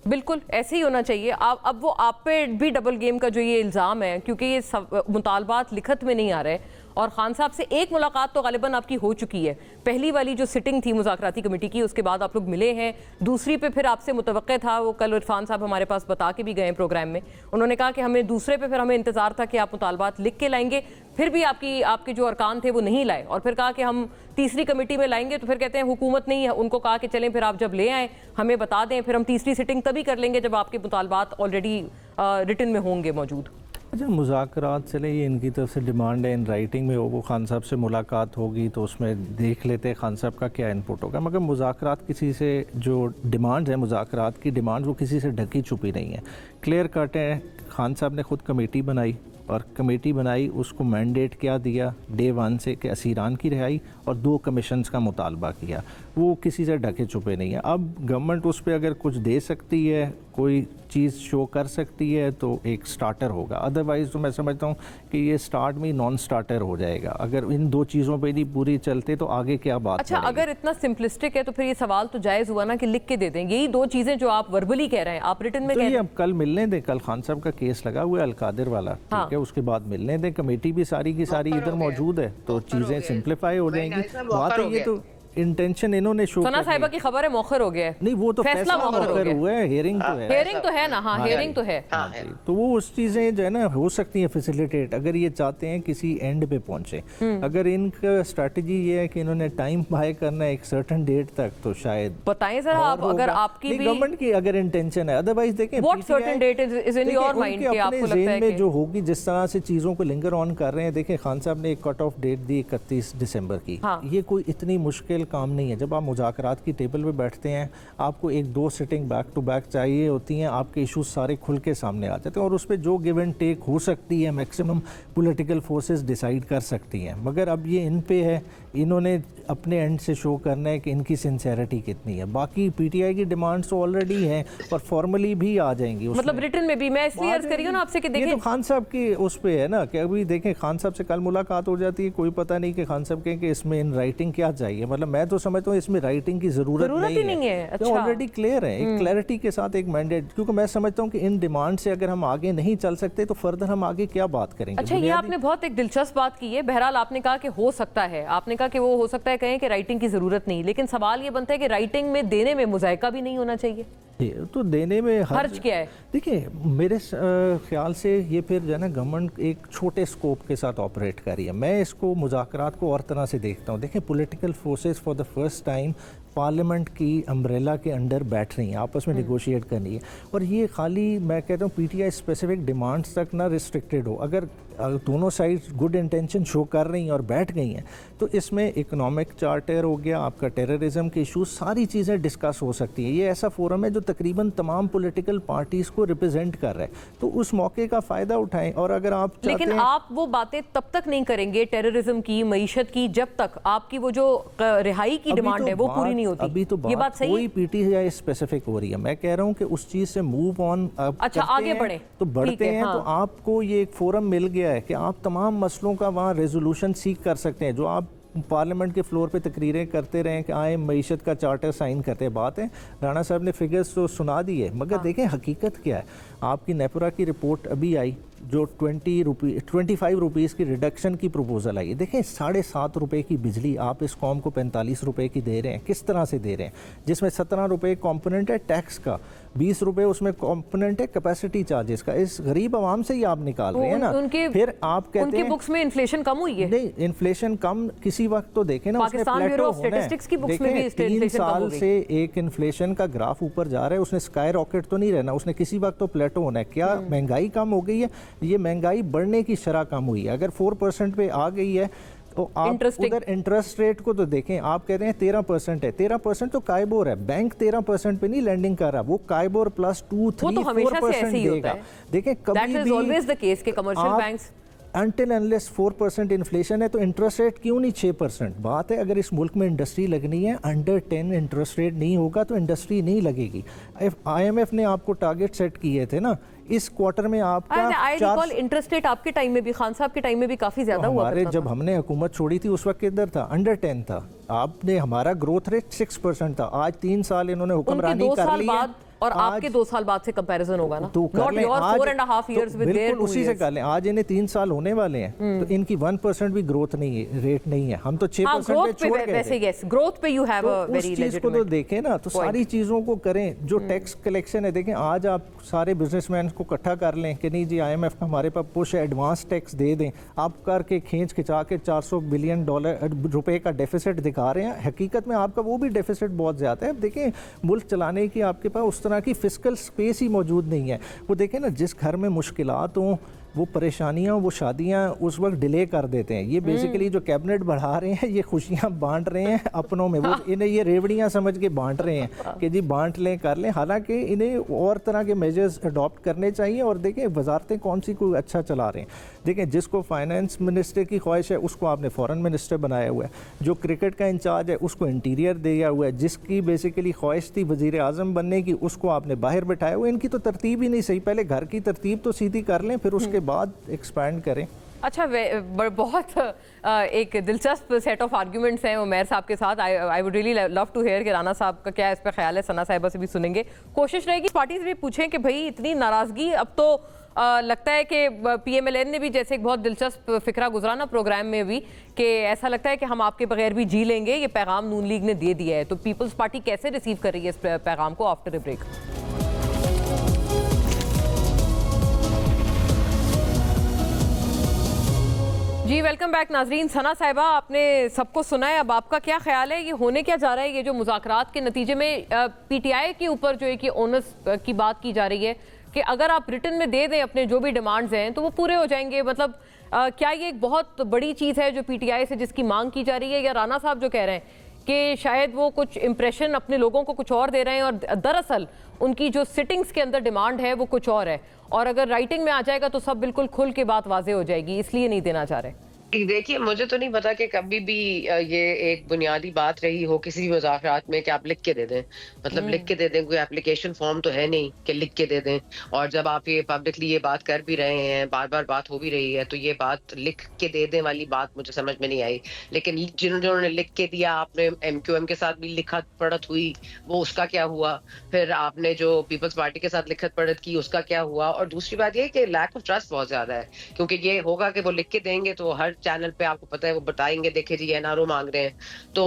A: बिल्कुल ऐसे ही होना चाहिए। अब वो आप पे भी डबल गेम का जो ये इल्ज़ाम है, क्योंकि ये मुतालबात लिखत में नहीं आ रहे और खान साहब से एक मुलाकात तो गालिबन आपकी हो चुकी है। पहली वाली जो सिटिंग थी मुज़ाकराती कमेटी की, उसके बाद आप लोग मिले हैं। दूसरी पे फिर आपसे मुतवक्के था, वो कल इरफान साहब हमारे पास बता के भी गए प्रोग्राम में, उन्होंने कहा कि हमें दूसरे पे फिर हमें इंतज़ार था कि आप मुतालबात लिख के लाएंगे, फिर भी आपके जो अरकान थे वो नहीं लाए, और फिर कहा कि हम तीसरी कमेटी में लाएंगे। तो फिर कहते हैं हुकूमत नहीं है, उनको कहा कि चलें फिर आप जब ले आएँ हमें बता दें, फिर हम तीसरी सिटिंग तभी कर लेंगे जब आपके मुतालबात ऑलरेडी रिटन में होंगे मौजूद।
E: अच्छा, मुज़ाकरात चले, ये इनकी तरफ से डिमांड है इन राइटिंग में, वो खान साहब से मुलाकात होगी तो उसमें देख लेते हैं खान साहब का क्या इनपुट होगा। मगर मुज़ाकरात किसी से जो डिमांड्स हैं, मुज़ाकरात की डिमांड्स वो किसी से ढकी छुपी नहीं है, क्लियर कट है। खान साहब ने खुद कमेटी बनाई, और कमेटी बनाई, उसको मैंडेट क्या दिया डे 1 से कि असीरान की रिहाई और 2 कमीशंस का मुतालबा किया। वो किसी से ढके छुपे नहीं है। अब गवर्नमेंट उस पर अगर कुछ दे सकती है, कोई चीज़ शो कर सकती है तो एक स्टार्टर होगा, अदरवाइज़ तो मैं समझता हूँ कि ये स्टार्ट में नॉन स्टार्टर हो जाएगा। अगर इन 2 चीज़ों पे नहीं पूरी चलते तो आगे क्या बात
A: अच्छा, अगर इतना सिंपलिस्टिक है तो फिर ये सवाल तो जायज़ हुआ ना कि लिख के दे दें। यही 2 चीज़ें जो आप वर्बली कह रहे हैं, आप रिटन में
E: तो
A: कह रहे
E: ये
A: हैं।
E: अब कल मिलने दें, कल खान साहब का केस लगा हुआ है अलकादिर वाला,
A: हाँ।
E: ठीक है, उसके बाद मिलने दें, कमेटी भी सारी की सारी इधर मौजूद है तो चीज़ें सिंप्लीफाई हो जाएंगी। बात है ये तो इंटेंशन इन्होंने शो
A: सना साहिबा की खबर है मौखर हो गया है।
E: नहीं, वो तो
A: फैसला मौखर
E: हुआ है, हियरिंग तो है,
A: हियरिंग तो है ना। हाँ, हियरिंग तो है।
E: तो वो उस चीज़ें जो है ना हो सकती हैं फैसिलिटेट, अगर ये चाहते हैं किसी एंड पे पहुंचे। अगर इनका स्ट्रेटजी ये है कि इन्होंने टाइम बाय करना है एक सर्टेन डेट तक, तो शायद
A: बताएं जरा आप, अगर आपकी भी
E: गवर्नमेंट की अगर इंटेंशन है, अदरवाइज देखें
A: what certain date is in your mind कि आपको लगता है
E: में
A: कि
E: जो होगी, जिस तरह से चीज़ों को लिंगर ऑन कर रहे हैं। देखें खान साहब ने एक कट ऑफ डेट दी 31 दिसंबर की।
A: हाँ।
E: ये कोई इतनी मुश्किल काम नहीं है। जब आप मुज़ाकरात की टेबल पे बैठते हैं, आपको 1-2 सिटिंग बैक टू बैक चाहिए होती हैं, आपके इश्यूज सारे खुल के सामने आ जाते हैं और उस पर जो गिव एंड टेक हो सकती है मैक्सिमम पॉलिटिकल फोर्सेस डिसाइड कर सकती हैं। मगर अब ये इन पे है, इन्होंने अपने एंड से शो करना है कि इनकी सिंसेरिटी कितनी है। बाकी पीटीआई की डिमांड्स तो ऑलरेडी हैं और फॉर्मली भी आ जाएंगी,
A: मतलब रिटन में भी। मैं इसलिए अर्ज करी हूं ना आपसे कि
E: ये
A: देखिए,
E: तो खान साहब की उस पे है ना कि अभी देखें खान साहब से कल मुलाकात हो जाती है, कोई पता नहीं कि खान साहब कहें कि इसमें इन राइटिंग क्या चाहिए। मतलब मैं तो समझता हूँ इसमें राइटिंग की जरूरत नहीं है।
A: अच्छा,
E: ऑलरेडी क्लियर है, एक क्लैरिटी के साथ एक मैंडेट, क्योंकि मैं समझता हूँ कि इन डिमांड से अगर हम आगे नहीं चल सकते तो फर्दर हम आगे क्या बात करेंगे।
A: अच्छा, ये आपने बहुत एक दिलचस्प बात की है। बहरहाल आपने कहा कि हो सकता है, आपने कहा कि वो हो सकता है कहें कि राइटिंग की जरूरत नहीं, लेकिन सवाल ये बनता है कि राइटिंग में देने में मुजायका भी नहीं होना चाहिए।
E: तो देने में
A: हर्ज क्या है?
E: देखिए मेरे ख्याल से ये फिर जो है ना गवर्नमेंट एक छोटे स्कोप के साथ ऑपरेट कर रही है। मैं इसको मुज़ाकरात को और तरह से देखता हूँ। देखिए political forces for the first time parliament की अम्ब्रेला के अंडर बैठ रही हैं, आपस में निगोशिएट करनी है। और ये खाली मैं कहता हूँ पीटीआई स्पेसिफिक डिमांड्स तक ना रिस्ट्रिक्टेड हो। अगर दोनों साइड्स गुड इंटेंशन शो कर रही हैं और बैठ गई हैं तो इसमें इकोनॉमिक चार्टर हो गया, आपका टेररिज्म के इशूज, सारी चीज़ें डिस्कस हो सकती हैं। ये ऐसा फोरम है जो तकरीबन तमाम पॉलिटिकल पार्टीज़ को रिप्रेजेंट कर रहा है, तो उस मौके का फ़ायदा उठाएं। और अगर आप
A: लेकिन आप वो बातें तब तक नहीं करेंगे टेररिज्म की, मईशत की, जब तक आपकी वो जो रिहाई की डिमांड है वो पूरी नहीं होती।
E: अभी तो
A: ये बात सही
E: कोई पीटीआई स्पेसिफिक हो रही है। मैं कह रहा हूँ कि उस चीज़ से मूव ऑन
A: अच्छा आगे बढ़े
E: तो बढ़ते हैं।
A: हाँ।
E: तो आपको ये एक फोरम मिल गया है कि आप तमाम मसलों का वहाँ रेजोल्यूशन सीख कर सकते हैं। जो आप पार्लियामेंट के फ्लोर पे तकरीरें करते रहें कि आए मईशत का चार्टर साइन करते हैं, बात है राणा साहब ने फिगर्स तो सुना दी है, मगर देखें हकीकत क्या है। आपकी नेपरा की रिपोर्ट अभी आई जो 25 रुपीज़ की रिडक्शन की प्रपोजल आई है। देखें 7.5 रुपये की बिजली आप इस कौम को 45 रुपये की दे रहे हैं, किस तरह से दे रहे हैं, जिसमें 17 रुपये कॉम्पोनेंट है टैक्स का, 20 रुपये उसमें कॉम्पोनेंट है कैपेसिटी चार्जेस का। इस गरीब आवाम से ही आप निकाल रहे हैं ना। फिर आप कहते
A: उनकी
E: हैं
A: बुक्स में इन्फ्लेशन कम हुई है।
E: नहीं, इन्फ्लेशन कम किसी वक्त तो देखें ना,
A: पाकिस्तान ब्यूरो ऑफ स्टैटिस्टिक्स की बुक्स में भी
E: 3 साल से एक इन्फ्लेशन का ग्राफ ऊपर जा रहा है, उसने स्काई रॉकेट तो नहीं रहना, उसने किसी वक्त तो प्लेटो होना है। क्या महंगाई कम हो गई है? ये महंगाई बढ़ने की शरह कम हुई है। अगर 4% पे आ गई है तो आप उधर इंटरेस्ट रेट को तो देखें, आप कह रहे हैं 13% है, 13% तो काइबोर है, बैंक 13% पे नहीं लैंडिंग कर रहा, वो काइबोर प्लस 2-3-4% देगा। देखें कभी भी
A: ऑलवेज द केस के commercial banks
E: until unless 4% inflation है तो इंटरेस्ट रेट क्यों नहीं 6%। बात है अगर इस मुल्क में इंडस्ट्री लगनी है, अंडर 10 इंटरेस्ट रेट नहीं होगा तो इंडस्ट्री नहीं लगेगी। IMF ने आपको टारगेट सेट किए थे ना, इस क्वार्टर में आपका
A: इंटरेस्ट रेट आपके टाइम में भी, खान साहब के टाइम में भी काफी ज्यादा हुआ
E: हमारे जब हमने हुकूमत छोड़ी थी उस वक्त किधर था, अंडर 10 था। आपने हमारा ग्रोथ रेट 6% था। आज 3 साल इन्होंने हुक्मरानी कर ली है
A: और आपके 2 साल बाद से कंपैरिजन होगा ना,
E: तो
A: not your 4.5 years with their 2
E: उसी से कर लें। आज इन्हें 3 साल होने वाले हैं तो इनकी 1% भी ग्रोथ नहीं है, रेट नहीं है। हम तो 6% पे छोड़ गए थे।
A: वैसे ग्रोथ पे you have a very
E: legitimate. उस चीज को तो देखें ना, तो सारी चीजों को करें। जो टैक्स कलेक्शन है, देखें आज आप सारे बिजनेसमैन को इकट्ठा कर लें कि नहीं जी IMF का हमारे पास पुश है, एडवांस टैक्स दे दें, आप करके खींच खिंचा के $400 बिलियन रुपए का डेफिसिट दिखा रहे हैं। हकीकत में आपका वो भी डेफिसिट बहुत ज्यादा है। देखें मुल्क चलाने की आपके पास उस तरह की फिस्कल स्पेस ही मौजूद नहीं है। वो देखें ना, जिस घर में मुश्किलात हों वो परेशानियाँ, वो शादियाँ उस वक्त डिले कर देते हैं। ये बेसिकली जो कैबिनेट बढ़ा रहे हैं, ये खुशियाँ बांट रहे हैं अपनों में, वो इन्हें ये रेवड़ियाँ समझ के बांट रहे हैं कि जी बांट लें, कर लें। हालांकि इन्हें और तरह के मेजर्स अडॉप्ट करने चाहिए। और देखें वजारतें कौन सी कोई अच्छा चला रहे हैं। देखें जिसको फाइनेंस मिनिस्टर की ख्वाहिश है उसको आपने फॉरेन मिनिस्टर बनाया हुआ है, जो क्रिकेट का इंचार्ज है उसको इंटीरियर दिया हुआ है, जिसकी बेसिकली ख्वाहिश थी वज़ीर आज़म बनने की उसको आपने बाहर बैठाया हुआ। इनकी तो तरतीब ही नहीं सही। पहले घर की तरतीब तो सीधी कर लें, फिर उसके बाद एक्सपैंड करें।
A: अच्छा, बहुत एक दिलचस्प सेट ऑफ आर्ग्यूमेंट्स हैं उमैर साहब के साथ। I would really love to hear कि राना साहब का क्या इस पर ख्याल है। सना साहिबा से भी सुनेंगे। कोशिश रहेगी पार्टी से भी पूछें कि भाई इतनी नाराज़गी, अब तो लगता है कि PMLN ने भी जैसे एक बहुत दिलचस्प फिक्रा गुजरा ना प्रोग्राम में भी, कि ऐसा लगता है कि हम आपके बगैर भी जी लेंगे। ये पैगाम नून लीग ने दे दिया है, तो पीपल्स पार्टी कैसे रिसीव कर रही है इस पैगाम को after a break? Ji welcome back नाजरीन। सना साहिबा, आपने सबको सुना है, अब आपका क्या ख्याल है, ये होने क्या जा रहा है? ये जो मुज़ाकरात के नतीजे में PTI के ऊपर जो है कि ओनस की बात की जा रही है कि अगर आप रिटर्न में दे दें अपने जो भी डिमांड्स हैं तो वो पूरे हो जाएंगे। मतलब क्या ये एक बहुत बड़ी चीज़ है जो PTI से जिसकी मांग की जा रही है, या राना साहब जो कह रहे हैं कि शायद वो कुछ इंप्रेशन अपने लोगों को कुछ और दे रहे हैं और दरअसल उनकी जो सिटिंग्स के अंदर डिमांड है वो कुछ और है, और अगर राइटिंग में आ जाएगा तो सब बिल्कुल खुल के बात वाजे हो जाएगी, इसलिए नहीं देना चाह रहे?
C: देखिए, मुझे तो नहीं पता कि कभी भी ये एक बुनियादी बात रही हो किसी भी मुज़ाकरात में कि आप लिख के दे दें। मतलब लिख के दे दें, कोई एप्लीकेशन फॉर्म तो है नहीं कि लिख के दे दें। और जब आप ये पब्लिकली ये बात कर भी रहे हैं, बार बार बात हो भी रही है, तो ये बात लिख के दे दें वाली बात मुझे समझ में नहीं आई। लेकिन जिन्होंने लिख के दिया, आपने MQM के साथ भी लिखत पढ़त हुई, वो उसका क्या हुआ? फिर आपने जो पीपल्स पार्टी के साथ लिखत पढ़त की, उसका क्या हुआ? और दूसरी बात ये कि लैक ऑफ ट्रस्ट बहुत ज्यादा है, क्योंकि ये होगा कि वो लिख के देंगे तो हर चैनल पे आपको पता है वो बताएंगे, देखे जी NRO मांग रहे हैं, तो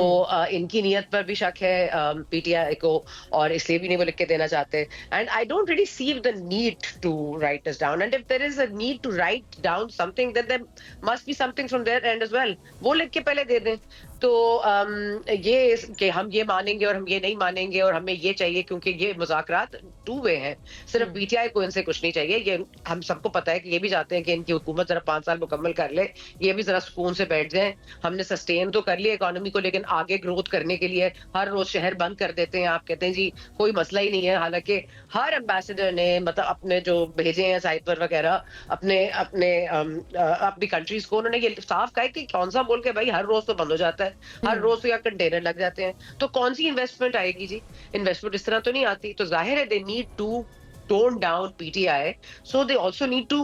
C: इनकी नीयत पर भी शक है PTI को, और इसलिए भी नहीं वो लिख के देना चाहते। And I don't really see the need to write this down, and if there is a need to write down something then there must be something from there and as well. वो लिख के पहले दे दें। तो ये कि हम ये मानेंगे और हम ये नहीं मानेंगे और हमें ये चाहिए, क्योंकि ये मुज़ाकरात टू वे हैं, सिर्फ PTI को इनसे कुछ नहीं चाहिए। ये हम सबको पता है कि ये भी चाहते हैं कि इनकी हुकूमत जरा 5 साल मुकम्मल कर ले, ये भी जरा सुकून से बैठ जाए। हमने सस्टेन तो कर लिया इकोनॉमी को, लेकिन आगे ग्रोथ करने के लिए हर रोज शहर बंद कर देते हैं। आप कहते हैं जी कोई मसला ही नहीं है, हालांकि हर एम्बेसडर ने मतलब अपने जो भेजे हैं साइपर वगैरह अपनी कंट्रीज को, उन्होंने ये साफ कहा कि कौन सा बोल के भाई हर रोज तो बंद हो जाता है, हर रोज तो या कंटेनर लग जाते हैं, तो कौन सी इन्वेस्टमेंट आएगी जी? इन्वेस्टमेंट इस तरह तो नहीं आती। तो जाहिर है they need to tone down PTI, so they also need to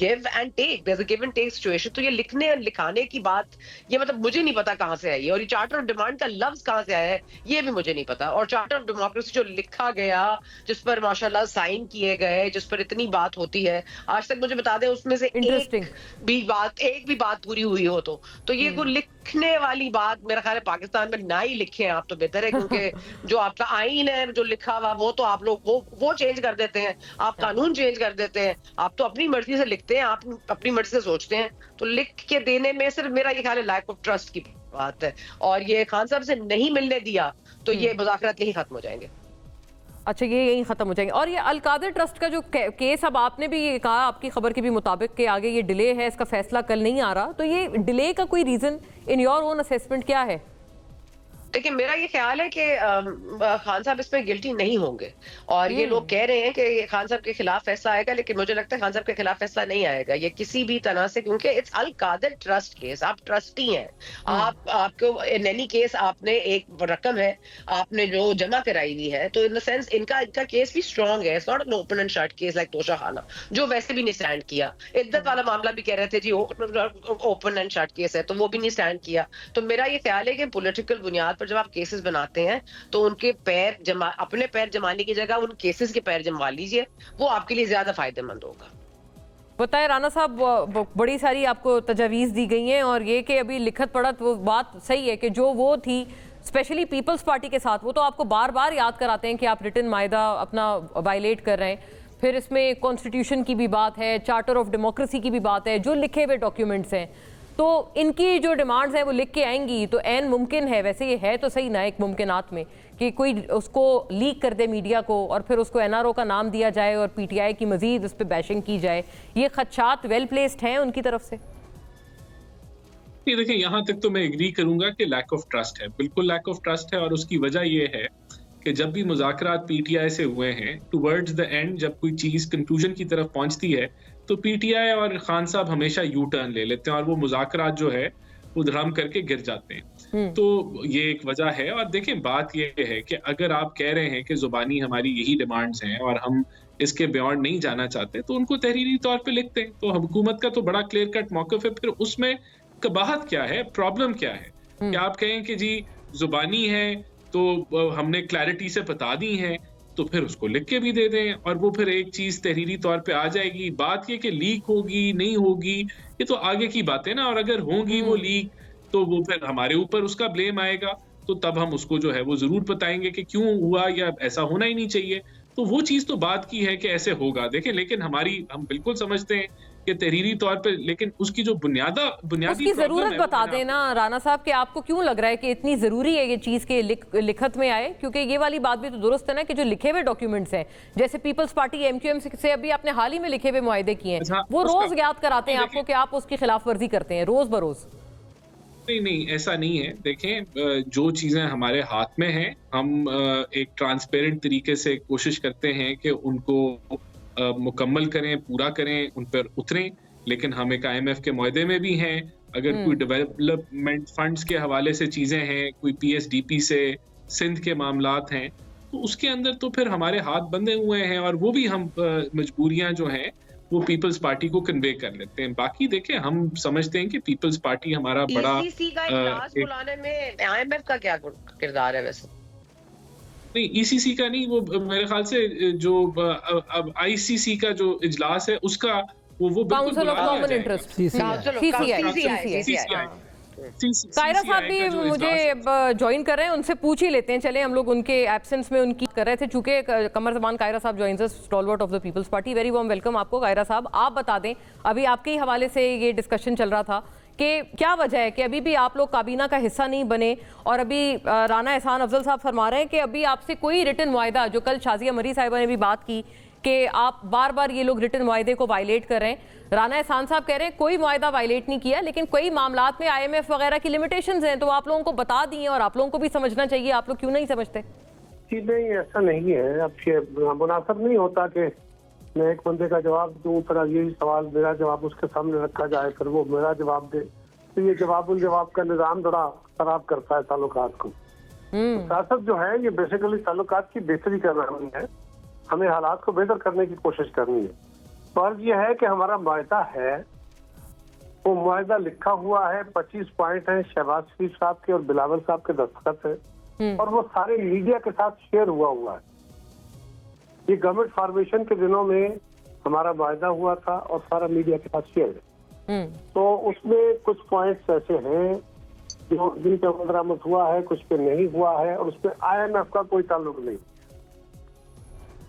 C: give and take. There's a give and take situation. तो ये लिखने और लिखाने की बात, ये मतलब मुझे नहीं पता कहाँ से आई है, और ये चार्टर ऑफ डिमांड का लफ्ज कहाँ से आया है ये भी मुझे नहीं पता। और चार्टर ऑफ डेमोक्रेसी जो लिखा गया, जिस पर माशाल्लाह साइन किए गए, जिस पर इतनी बात होती है, आज तक मुझे बता दें उसमें से एक भी बात पूरी हुई हो तो ये कोई लिखने वाली बात मेरा ख्याल है पाकिस्तान में ना ही लिखे आप तो बेहतर है, क्योंकि जो आपका आईन है जो लिखा हुआ वो तो आप लोग वो चेंज कर देते हैं, आप कानून चेंज कर देते हैं, आप तो अपनी मर्जी से लिखते हैं, आप अपनी मर्जी से सोचते हैं। तो लिख के देने में सिर्फ मेरा ये ख्याल है लैक ऑफ ट्रस्ट की बात है, और ये खान साहब से नहीं मिलने दिया तो ये मुज़ाकरात यही खत्म हो जाएंगे।
A: अच्छा, ये यहीं खत्म हो जाएंगे। और ये अलकादर ट्रस्ट का जो केस, अब आपने भी कहा आपकी खबर के भी मुताबिक कि आगे ये डिले है, इसका फैसला कल नहीं आ रहा, तो ये डिले का कोई reason in your own assessment क्या है?
C: देखिए, मेरा ये ख्याल है कि खान साहब इसमें गिल्टी नहीं होंगे, और ये लोग कह रहे हैं कि खान साहब के खिलाफ फैसला आएगा, लेकिन मुझे लगता है खान साहब के खिलाफ फैसला नहीं आएगा ये किसी भी तरह से, क्योंकि it's Al Qadir trust case, आप ट्रस्टी हैं, आपको इन एनी केस आपने एक रकम है आपने जो जमा कराई हुई है, तो इन द सेंस इनका केस भी स्ट्रॉन्ग है। It's not an open and shut case like Toshakhana, जो वैसे भी नहीं स्टैंड किया। इद्दत वाला मामला भी कह रहे थे जी ओपन एंड शट केस है, तो वो भी नहीं स्टैंड किया। तो मेरा ये ख्याल है कि पॉलिटिकल बुनियाद पर जब आप केसेस बनाते हैं तो उनके अपने पैर जमाने की जगह उन केसेस के पैर जमवा लीजिए, वो आपके लिए ज्यादा फायदेमंद होगा।
A: बताए राना साहब, बड़ी सारी आपको तजावीज़ दी गई हैं, और ये कि अभी लिखत पढ़त वो बात सही है कि जो वो थी स्पेशली पीपल्स पार्टी के साथ, वो तो आपको बार बार याद कराते हैं कि आप रिटन मायदा अपना वायलेट कर रहे हैं। फिर इसमें कॉन्स्टिट्यूशन की भी बात है, चार्टर ऑफ डेमोक्रेसी की भी बात है, जो लिखे हुए डॉक्यूमेंट्स हैं, तो इनकी जो डिमांड्स हैं वो लिख के आएंगी तो एन मुमकिन है, वैसे ये है तो सही ना एक मुमकिनात में, कि कोई उसको लीक कर दे मीडिया को और फिर उसको एनआरओ का नाम दिया जाए और पीटीआई की मजीद उस पर बैशिंग की जाए। ये खदशात वेल प्लेस्ड हैं उनकी तरफ से?
D: नहीं, देखिए यहाँ तक तो मैं एग्री करूंगा कि लैक ऑफ ट्रस्ट है, बिल्कुल लैक ऑफ ट्रस्ट है। और उसकी वजह ये है कि जब भी मुज़ाकरात पीटीआई से हुए हैं, टुवर्ड्स द एंड जब कोई चीज़ कंक्लूजन की तरफ पहुंचती है तो पीटीआई और खान साहब हमेशा यू टर्न ले लेते हैं और वो मुज़ाकरात जो है वो धर्म करके गिर जाते हैं। तो ये एक वजह है। और देखें, बात ये है कि अगर आप कह रहे हैं कि ज़ुबानी हमारी यही डिमांड्स हैं और हम इसके बियॉन्ड नहीं जाना चाहते, तो उनको तहरीरी तौर पे लिखते हैं। तो हुकूमत का तो बड़ा क्लियर कट मौक़िफ़ है। फिर उसमें कबाहत क्या है, प्रॉब्लम क्या है कि आप कहें कि जी ज़ुबानी है तो हमने क्लैरिटी से बता दी है, तो फिर उसको लिख के भी दे दें और वो फिर एक चीज तहरीरी तौर पे आ जाएगी। बात ये कि लीक होगी नहीं होगी ये तो आगे की बात है ना, और अगर होगी वो लीक तो वो फिर हमारे ऊपर उसका ब्लेम आएगा, तो तब हम उसको जो है वो जरूर बताएंगे कि क्यों हुआ या ऐसा होना ही नहीं चाहिए। तो वो चीज तो बात की है कि ऐसे होगा। देखें, लेकिन हम बिल्कुल समझते हैं कि तहरीरी तौर पे, लेकिन उसकी जो बुनियादी
A: उसकी जरूरत बता देना राना साहब कि आपको क्यों लग रहा है कि इतनी जरूरी है ये चीज के लिखत में आए, क्योंकि ये वाली बात भी तो दुरुस्त है ना कि जो लिखे हुए डॉक्यूमेंट्स हैं, जैसे पीपल्स पार्टी एमक्यूएम से अभी आपने हाल ही में लिखे हुए मुआहदे किए हैं, वो रोज याद कराते हैं आपको कि आप उसकी खिलाफ वर्जी करते हैं रोज बरोज।
D: नहीं, ऐसा नहीं है। देखें, जो चीजें हमारे हाथ में हैं, हम एक ट्रांसपेरेंट तरीके से कोशिश करते हैं कि उनको मुकम्मल करें, पूरा करें, उन पर उतरें। लेकिन हम एक IMF के मुआहदे में भी हैं। अगर कोई डेवलपमेंट फंड्स के हवाले से चीजें हैं, कोई PSDP से सिंध के मामलात हैं, तो उसके अंदर तो फिर हमारे हाथ बंधे हुए हैं और वो भी हम मजबूरियां जो हैं वो पीपल्स पार्टी को कन्वे कर लेते हैं। बाकी देखें, हम समझते हैं कि पीपल्स पार्टी हमारा बड़ा
C: ECC का इजलास बुलाने में IMF का क्या किरदार है? वैसे
D: नहीं, ECC का नहीं, वो मेरे ख्याल से जो अब ICC का जो इजलास है उसका वो
A: council of common interest, Kaira साहब भी मुझे ज्वाइन कर रहे हैं, उनसे पूछ ही लेते हैं। चले हम लोग उनके एब्सेंस में उनकी कर रहे थे, चूंकि कमर ज़मान कायरा साहब joins us, stalwart of the Peoples Party. Very warm welcome आपको कायरा साहब। आप बता दें, अभी आपके ही हवाले से ये डिस्कशन चल रहा था कि क्या वजह है कि अभी भी आप लोग काबीना का हिस्सा नहीं बने, और अभी राना एहसान अफजल साहब फरमा रहे हैं कि अभी आपसे कोई रिटन मुआहदा, जो कल शाजिया मरी साहिबा ने भी बात की कि आप बार बार ये लोग रिटन मुआहदे को वायलेट कर रहे हैं। राना एहसान साहब कह रहे हैं कोई मुआहदा वायलेट नहीं किया, लेकिन कई मामलात में IMF वगैरह की लिमिटेशंस हैं, तो आप लोगों को बता दी हैं और आप लोगों को भी समझना चाहिए। आप लोग क्यों नहीं समझते?
F: जी नहीं, ऐसा नहीं है। अब मुनासिब नहीं होता कि मैं एक बंदे का जवाब दूं, फिर यही सवाल मेरा जवाब उसके सामने रखा जाए, फिर वो मेरा जवाब दे। तो ये जवाब उन जवाब का निज़ाम बड़ा खराब करता है ताल्लुकात को। सियासत जो है ये बेसिकली ताल्लुकात की बेहतरी करना है, हमें हालात को बेहतर करने की कोशिश करनी है। फर्ज ये है कि हमारा मुआहदा है, वो मुआहदा लिखा हुआ है, 25 पॉइंट है, शहबाज शरीफ साहब के और बिलावल साहब के दस्तखत है, और वो सारे मीडिया के साथ शेयर हुआ है। ये गवर्नमेंट फॉर्मेशन के दिनों में हमारा मुआहदा हुआ था और सारा मीडिया के साथ शेयर है। तो उसमें कुछ पॉइंट्स ऐसे हैं जो जिन पे अमल दरामद हुआ है, कुछ पे नहीं हुआ है, और उसमें IMF का कोई ताल्लुक नहीं।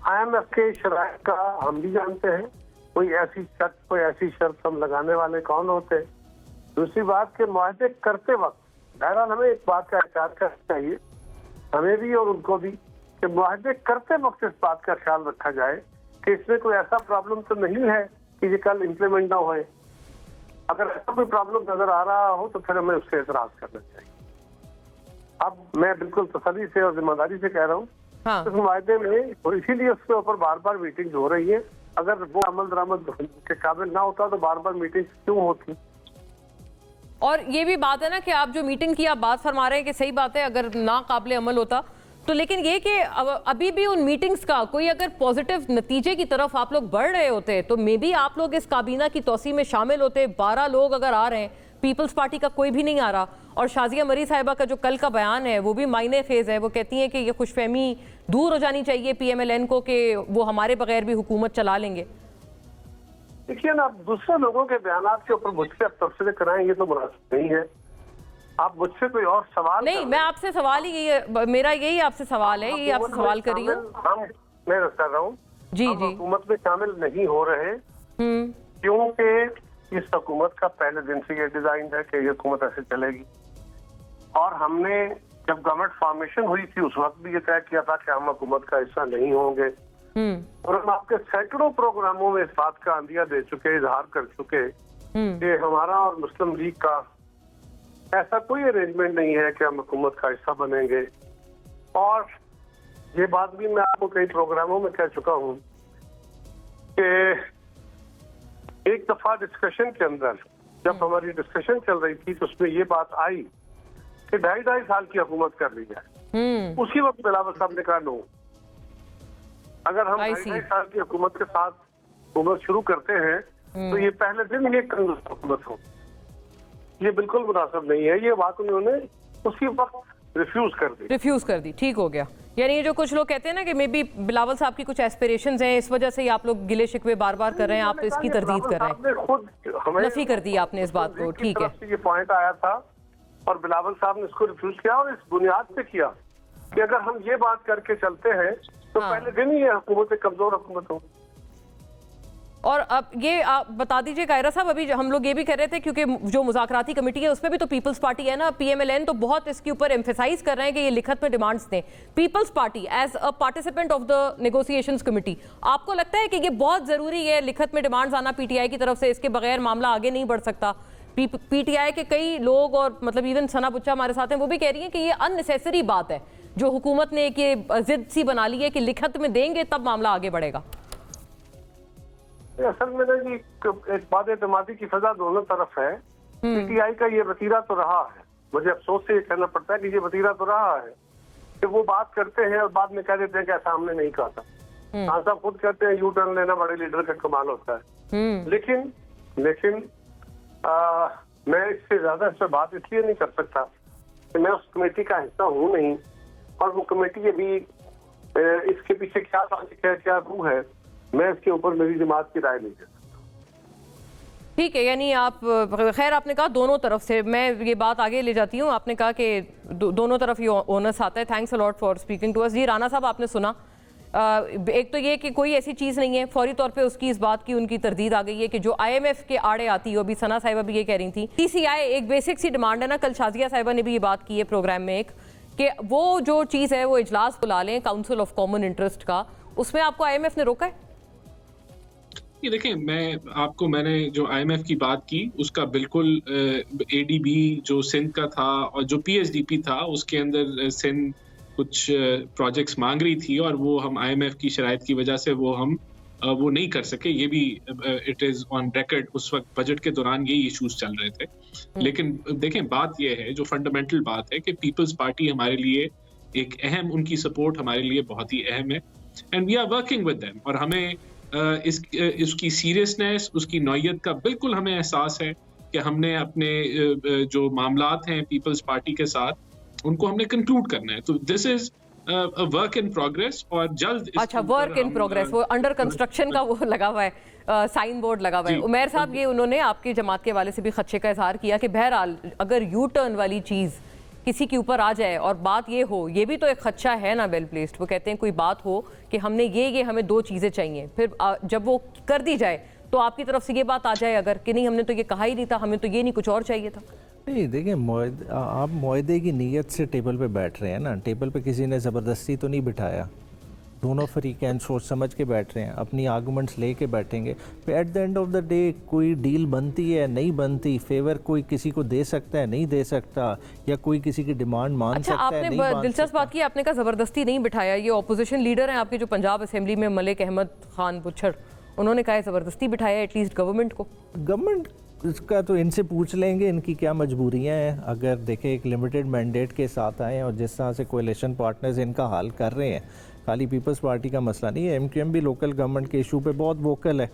F: IMF के शराइत का हम भी जानते हैं, कोई ऐसी शर्त हम लगाने वाले कौन होते। दूसरी बात के मुआहदे करते वक्त बहरहाल हमें एक बात का एहतियात करना चाहिए, हमें भी और उनको भी, कि मुआहदे करते वक्त इस बात का ख्याल रखा जाए कि इसमें कोई ऐसा प्रॉब्लम तो नहीं है कि ये कल इम्प्लीमेंट ना होए। अगर ऐसा कोई प्रॉब्लम नजर आ रहा हो तो फिर हमें उससे एतराज करना चाहिए। अब मैं बिल्कुल तसल्ली से और जिम्मेदारी से कह रहा हूँ, इस मुआहदे में, और इसीलिए उसके ऊपर बार बार मीटिंग हो रही है। अगर वो अमल दरामद के काबिल ना होता तो बार बार मीटिंग क्यों होती?
A: और ये भी बात है ना कि आप जो मीटिंग की आप बात फरमा रहे हैं कि सही बात है, अगर ना काबिल अमल होता तो, लेकिन ये कि अभी भी उन मीटिंग्स का कोई अगर पॉजिटिव नतीजे की तरफ आप लोग बढ़ रहे होते तो मे बी आप लोग इस काबीना की तोसी में शामिल होते। 12 लोग अगर आ रहे हैं, पीपल्स पार्टी का कोई भी नहीं आ रहा, और शाजिया मरी साहिबा का जो कल का बयान है वो भी मायने खेज है। वो कहती हैं कि ये खुशफहमी दूर हो जानी चाहिए PMLN को कि वो हमारे बगैर भी हुकूमत चला लेंगे।
F: देखिए ना, दूसरे लोगों के बयान के ऊपर मुझसे आप तबसरे कराएंगे तो मुनासिब नहीं है। आप मुझसे कोई और सवाल
A: नहीं, मैं आपसे सवाल ही मेरा यही आपसे सवाल है, यही आपसे सवाल कर रही हूँ।
F: मैं कर रहा हूँ
A: जी,
F: हुकूमत में शामिल नहीं हो रहे क्योंकि इस हुकूमत का पहले दिन से ये डिजाइन है कि ये हुकूमत ऐसे चलेगी। और हमने जब गवर्नमेंट फॉर्मेशन हुई थी उस वक्त भी ये तय किया था कि हम हुकूमत का हिस्सा नहीं होंगे। और हम आपके सैकड़ों प्रोग्रामों में इस बात का अंदिया दे चुके, इजहार कर चुके कि हमारा और मुस्लिम लीग का ऐसा कोई अरेंजमेंट नहीं है कि हम हुकूमत का हिस्सा बनेंगे। और ये बात भी मैं आपको कई प्रोग्रामों में कह चुका हूँ कि एक दफा डिस्कशन के अंदर जब हमारी डिस्कशन चल रही थी तो उसमें ये बात आई कि 2.5 साल की हुकूमत कर ली जाए। उसी वक्त बिलावल साहब ने कहा नो, अगर हम 2.5 साल की हुकूमत के साथ हुकूमत शुरू करते हैं तो ये पहले दिन ये हुकूमत हो, ये बिल्कुल मुनासिब नहीं है। ये बात उन्होंने उसी वक्त रिफ्यूज कर दी। ठीक हो गया। यानी ये जो कुछ लोग कहते हैं ना कि मे बी बिलावल साहब की कुछ एस्पिरेशंस हैं, इस वजह से ही आप लोग गिले शिकवे बार बार कर रहे हैं, आप तो इसकी तरदीद कर रहे हैं, खुद नफी कर दी आपने इस बात को। ठीक है, ये पॉइंट आया था और बिलावल साहब ने इसको रिफ्यूज किया और इस बुनियाद पे किया कि अगर हम ये बात करके चलते हैं तो पहले दिन ही हुकूमत कमजोर हुकूमत हो।
A: और अब ये आप बता दीजिए कायरा साहब, अभी हम लोग ये भी कर रहे थे क्योंकि जो मुज़ाकराती कमेटी है उसमें भी तो पीपल्स पार्टी है ना, PMLN तो बहुत इसके ऊपर एम्फेसाइज कर रहे हैं कि ये लिखत में डिमांड्स दें। Peoples Party as a participant of the negotiations committee, आपको लगता है कि ये बहुत ज़रूरी है लिखत में डिमांड्स आना PTI की तरफ से, इसके बगैर मामला आगे नहीं बढ़ सकता? PTI के कई लोग और मतलब इवन सना बुच्चा हमारे साथ हैं, वो भी कह रही हैं कि ये अननेसेसरी बात है जो हुकूमत ने एक ये जिद सी बना ली है कि लिखत में देंगे तब मामला आगे बढ़ेगा।
F: असल में ना जी एक बाद एतमादी की फजा दोनों तरफ है। PTI का ये वतीरा तो रहा है, मुझे अफसोस से ये कहना पड़ता है कि ये वतीरा तो रहा है कि वो बात करते हैं और बाद में कह देते हैं कि ऐसा हमने नहीं कहा था। खान साहब खुद कहते हैं यू टर्न लेना बड़े लीडर का कमाल होता है। लेकिन मैं इससे ज्यादा इस पर बात इसलिए नहीं कर सकता कि मैं उस कमेटी का हिस्सा हूँ नहीं, और वो कमेटी अभी इसके पीछे क्या लॉजिक है, क्या रूह है, मैं इसके ऊपर मेरी जमात की राय नहीं दे सकता।
A: ठीक है, यानी आप खैर आपने कहा दोनों तरफ से, मैं ये बात आगे ले जाती हूँ। आपने कहा कि दोनों तरफ ये ओनर्स आता है। Thanks a lot for speaking to us. जी राना साहब, आपने सुना, एक तो ये कि कोई ऐसी चीज़ नहीं है, फौरी तौर पे उसकी इस बात की उनकी तरदीद आ गई है कि जो IMF के आड़े आती है, अभी सना साहिबा भी ये कह रही थी, TCI एक बेसिक सी डिमांड है ना, कल शाजिया साहिबा ने भी ये बात की है प्रोग्राम में एक, कि वो जो चीज़ है वो इजलास बुला लें काउंसिल ऑफ कॉमन इंटरेस्ट का, उसमें आपको IMF ने रोका है?
D: ये देखें, मैंने जो IMF की बात की उसका बिल्कुल ADB जो सिंध का था और जो PSDP था उसके अंदर सिंध कुछ प्रोजेक्ट्स मांग रही थी और वो हम IMF की शराइत की वजह से वो नहीं कर सके। ये भी इट इज ऑन रिकॉर्ड, उस वक्त बजट के दौरान यही इश्यूज चल रहे थे। लेकिन देखें, बात ये है, जो फंडामेंटल बात है कि पीपल्स पार्टी हमारे लिए एक अहम, उनकी सपोर्ट हमारे लिए बहुत ही अहम है and we are working with them. और हमें इसकी सीरियसनेस, उसकी नौयत का बिल्कुल हमें एहसास है कि हमने अपने जो मामलात हैं पीपल्स पार्टी के साथ उनको हमने कंक्लूड करना है। तो this is work in progress और जल्द।
A: अच्छा, वर्क इन प्रोग्रेस, वो अंडर कंस्ट्रक्शन का वो लगा हुआ है, साइन बोर्ड लगा हुआ है। उमैर साहब, ये उन्होंने आपकी जमात के हवाले से भी खदशे का इजहार किया कि बहरहाल अगर यू टर्न वाली चीज़ किसी के ऊपर आ जाए और बात ये हो, ये भी तो एक खदशा है ना वेल प्लेस्ड। वो कहते हैं कोई बात हो कि हमने ये हमें 2 चीज़ें चाहिए, फिर जब वो कर दी जाए तो आपकी तरफ से ये बात आ जाए अगर कि नहीं हमने तो ये कहा ही नहीं था, हमें तो ये नहीं कुछ और चाहिए था।
E: नहीं देखिए, आप मुआहदे की नीयत से टेबल पे बैठ रहे हैं ना, टेबल पे किसी ने ज़बरदस्ती तो नहीं बिठाया, दोनों फरीक़ैन सोच समझ के बैठ रहे हैं, अपनी आर्गूमेंट्स लेके बैठेंगे। फिर at the end of the day कोई डील बनती है नहीं बनती, फेवर कोई किसी को दे सकता है नहीं दे सकता, या कोई किसी की डिमांड मान सकता है नहीं मान सकता।
A: आपने दिलचस्प बात की, आपने कहा ज़बरदस्ती नहीं बिठाया। ये अपोजिशन लीडर हैं आपके जो पंजाब असेंबली में, मलिक अहमद खान बुच्छड़, उन्होंने कहा ज़बरदस्ती बिठाया एटलीस्ट गवर्नमेंट को।
E: गवर्नमेंट इसका तो इनसे पूछ लेंगे इनकी क्या मजबूरियां हैं। अगर देखें एक लिमिटेड मैंडेट के साथ आए और जिस तरह से कोalition पार्टनर्स इनका हाल कर रहे हैं, खाली पीपल्स पार्टी का मसला नहीं है, MQM भी लोकल गवर्नमेंट के इशू पे बहुत वोकल है।